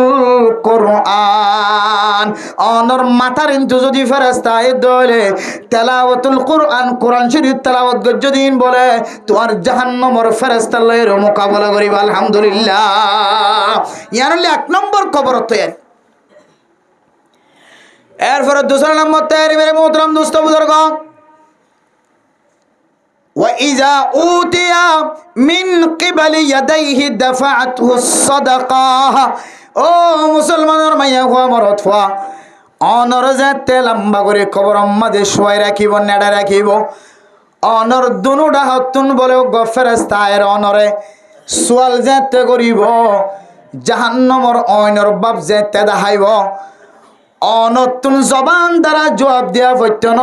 কোরআন অনর মাথার ইন্তু যদি ফেরেশতা এ দলে তেলাওয়াতুল কোরআন কোরআন শরীফ তেলাওয়াত যদি বলে তোমার জাহান্নামের ফেরেশতা লয়ের মোকাবেলা করিব আলহামদুলিল্লাহ ইয়ারলি 1 নম্বর কবর তৈরি এরপরে 2 নম্বর তৈরি মেরে মোহতরম দোস্ত বুজুর্গ وإذا أوتي من قبل يديه دفعته الصدقة ও মুসলমানের মাইয়া হওয়া মরত হওয়া অনর যাতে লম্বা করে কবর মাঝে শোয়াই রাখিব নেড়া রাখিব অনর দুনুডা হতুন বলে ফেরেশতায়ের অনরে সোয়াল যাতে করিব জাহান্নামের অইনর বাপ যাতে দেখাইব অনতুন জবান দ্বারা জবাব দিয়া পড়ত ন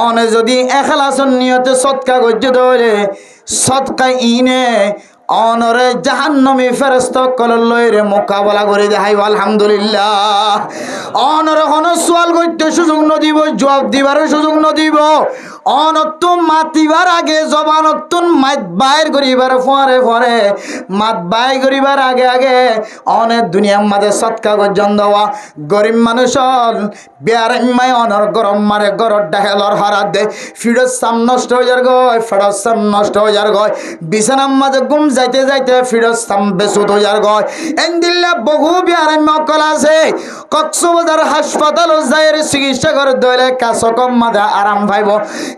অনে যদি এখলাসন নিয়তে সদকা গজ্জে ধরে সদকা ইনে অনরে জাহান্নামী ফেরেশতা কললয়রে মোকাবেলা করে দেখাইব আলহামদুলিল্লাহ অনরে কোন সোয়াল করতে সুযোগ ন দিব জবাব দিবার সুযোগ ন দিব অনতুন মাতিবার আগে জবানতুন মাত বাইর করিবার পরে পরে মাত বাই করিবার আগে আগে অনেক দুনিয়ার মাঝে সদকা গজ্জন দেওয়া গরিব মানুষল বিয়ারাই অনর গরম মারে গরর ডাহেলর হারাত দে ফিরত সাম নষ্ট হয়ে যার গয় ফেরত সাম নষ্ট হয়ে যার গয় বিছানার মাঝে ঘুম যাইতে যাইতে ফিরত সাম বেসুত হয়ে যার গয় এন্দিল্লা বহু বিয়ারাই মকল আছে কক্সবাজার হাসপাতাল যায়ের চিকিৎসা করে দইলে কাছে কম মাঝে আরাম পাইব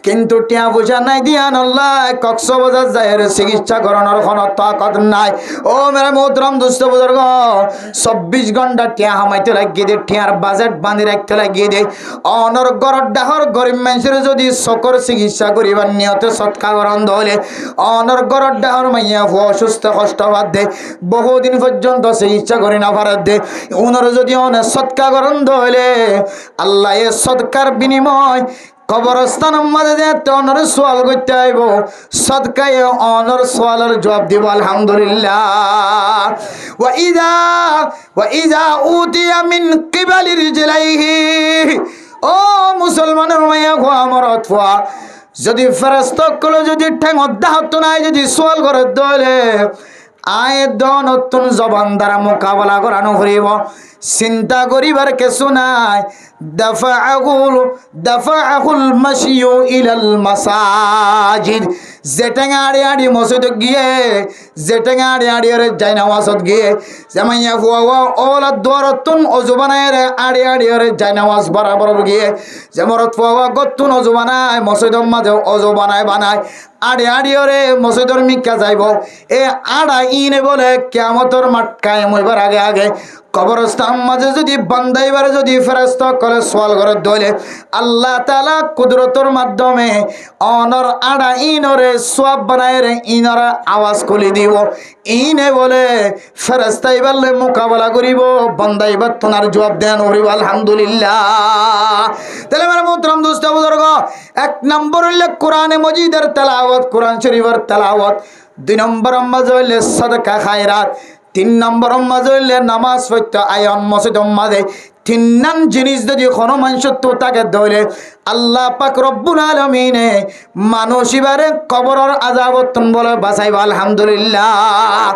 কিন্তু টিয়া পয়সা নাই দিয়ান আল্লাহ কক্সবাজার যায়ের চিকিৎসা করানোর কোনো তাকত নাই ও মেরে মোহতরম দোস্ত বুজুর্গ 24 ঘন্টা টিয়া হামাইতে লাগিয়ে দে টিয়ার বাজেট বাঁধি রাখতে লাগিয়ে দে অনর গরর ডাহর গরিব মানুষের যদি সকর চিকিৎসা করিবার নিয়তে সৎকা গ্রহণ হলে অনর গরর ডাহর মাইয়া অসুস্থ কষ্ট বাদ দে বহুদিন পর্যন্ত চিকিৎসা করি না ভারত দে উনর যদি অনেক সৎকা গ্রহণ হলে আল্লাহ এ সৎকার বিনিময় কবরস্থানের মাঝে যেতে অনর সোয়াল করতে আইব সদকায়ে অনর সোয়ালের জবাব দিব আলহামদুলিল্লাহ ওয়া ইযা উতিয়া মিন কিবালি রিজলাইহি ও মুসলমানের মাইয়া গো আমার অথবা যদি ফেরেশতা কল যদি ঠ্যাং অদ্দাহত নাই যদি সোয়াল করে দলে আয় দনতুন জবান দ্বারা মোকাবেলা করানো করিব চিন্তা করিবার কিছু নাই। দাফাআহুল মাশিয়ু ইলাল মাসাজিদ, যেটাঙা আড়ি আড়ি মসজিদে গিয়ে, যেটাঙা আড়ি আড়ি রে যাই নামাজত গিয়ে, জামাইয়া ফুয়া ওলা দোয়ারতুন অজু বানায় রে আড়ি আড়ি রে যাই নামাজ বরাবর গিয়ে, যেমরত ফুয়া গতুন অজু বানায় মসজিদের মাঝে অজু বানায় আড়ি আড়ি রে মসজিদের মিকা যাইব। এ আড়া ইনে বলে কিয়ামতের মাঠ কায়েম হইবার আগে আগে কবরস্থান মাঝে যদি বান্দাইবার যদি ফেরেশতা করে সওয়াল করে দলে, আল্লাহ তাআলা কুদরতের মাধ্যমে অনর আড়া ইনরে সওয়াব বানায় রে ইনরা আওয়াজ খুলি দিব। ইনে বলে ফেরেশতাই বললে মোকাবেলা করিব, বান্দাইবার তোনার জবাব দেন করিব আলহামদুলিল্লাহ। তাহলে আমার মোহতরম দোস্ত বুজুর্গ, এক নম্বর হইলে কোরআনে মজিদের তেলাওয়াত, কোরআন শরীফের তেলাওয়াত। দুই নম্বর মাঝে হইলে সাদকা খায়রাত। তিন নম্বর মাঝে হইলে নামাজ পড়তে আয়ন মসজিদ মাঝে। তিন নাম জিনিস যদি কোনো মানুষ তো তাকে ধরে আল্লাহ পাক রব্বুল আলামিনে মানুষ এবারে কবরের আযাবত বলে বাঁচাইবা আলহামদুলিল্লাহ।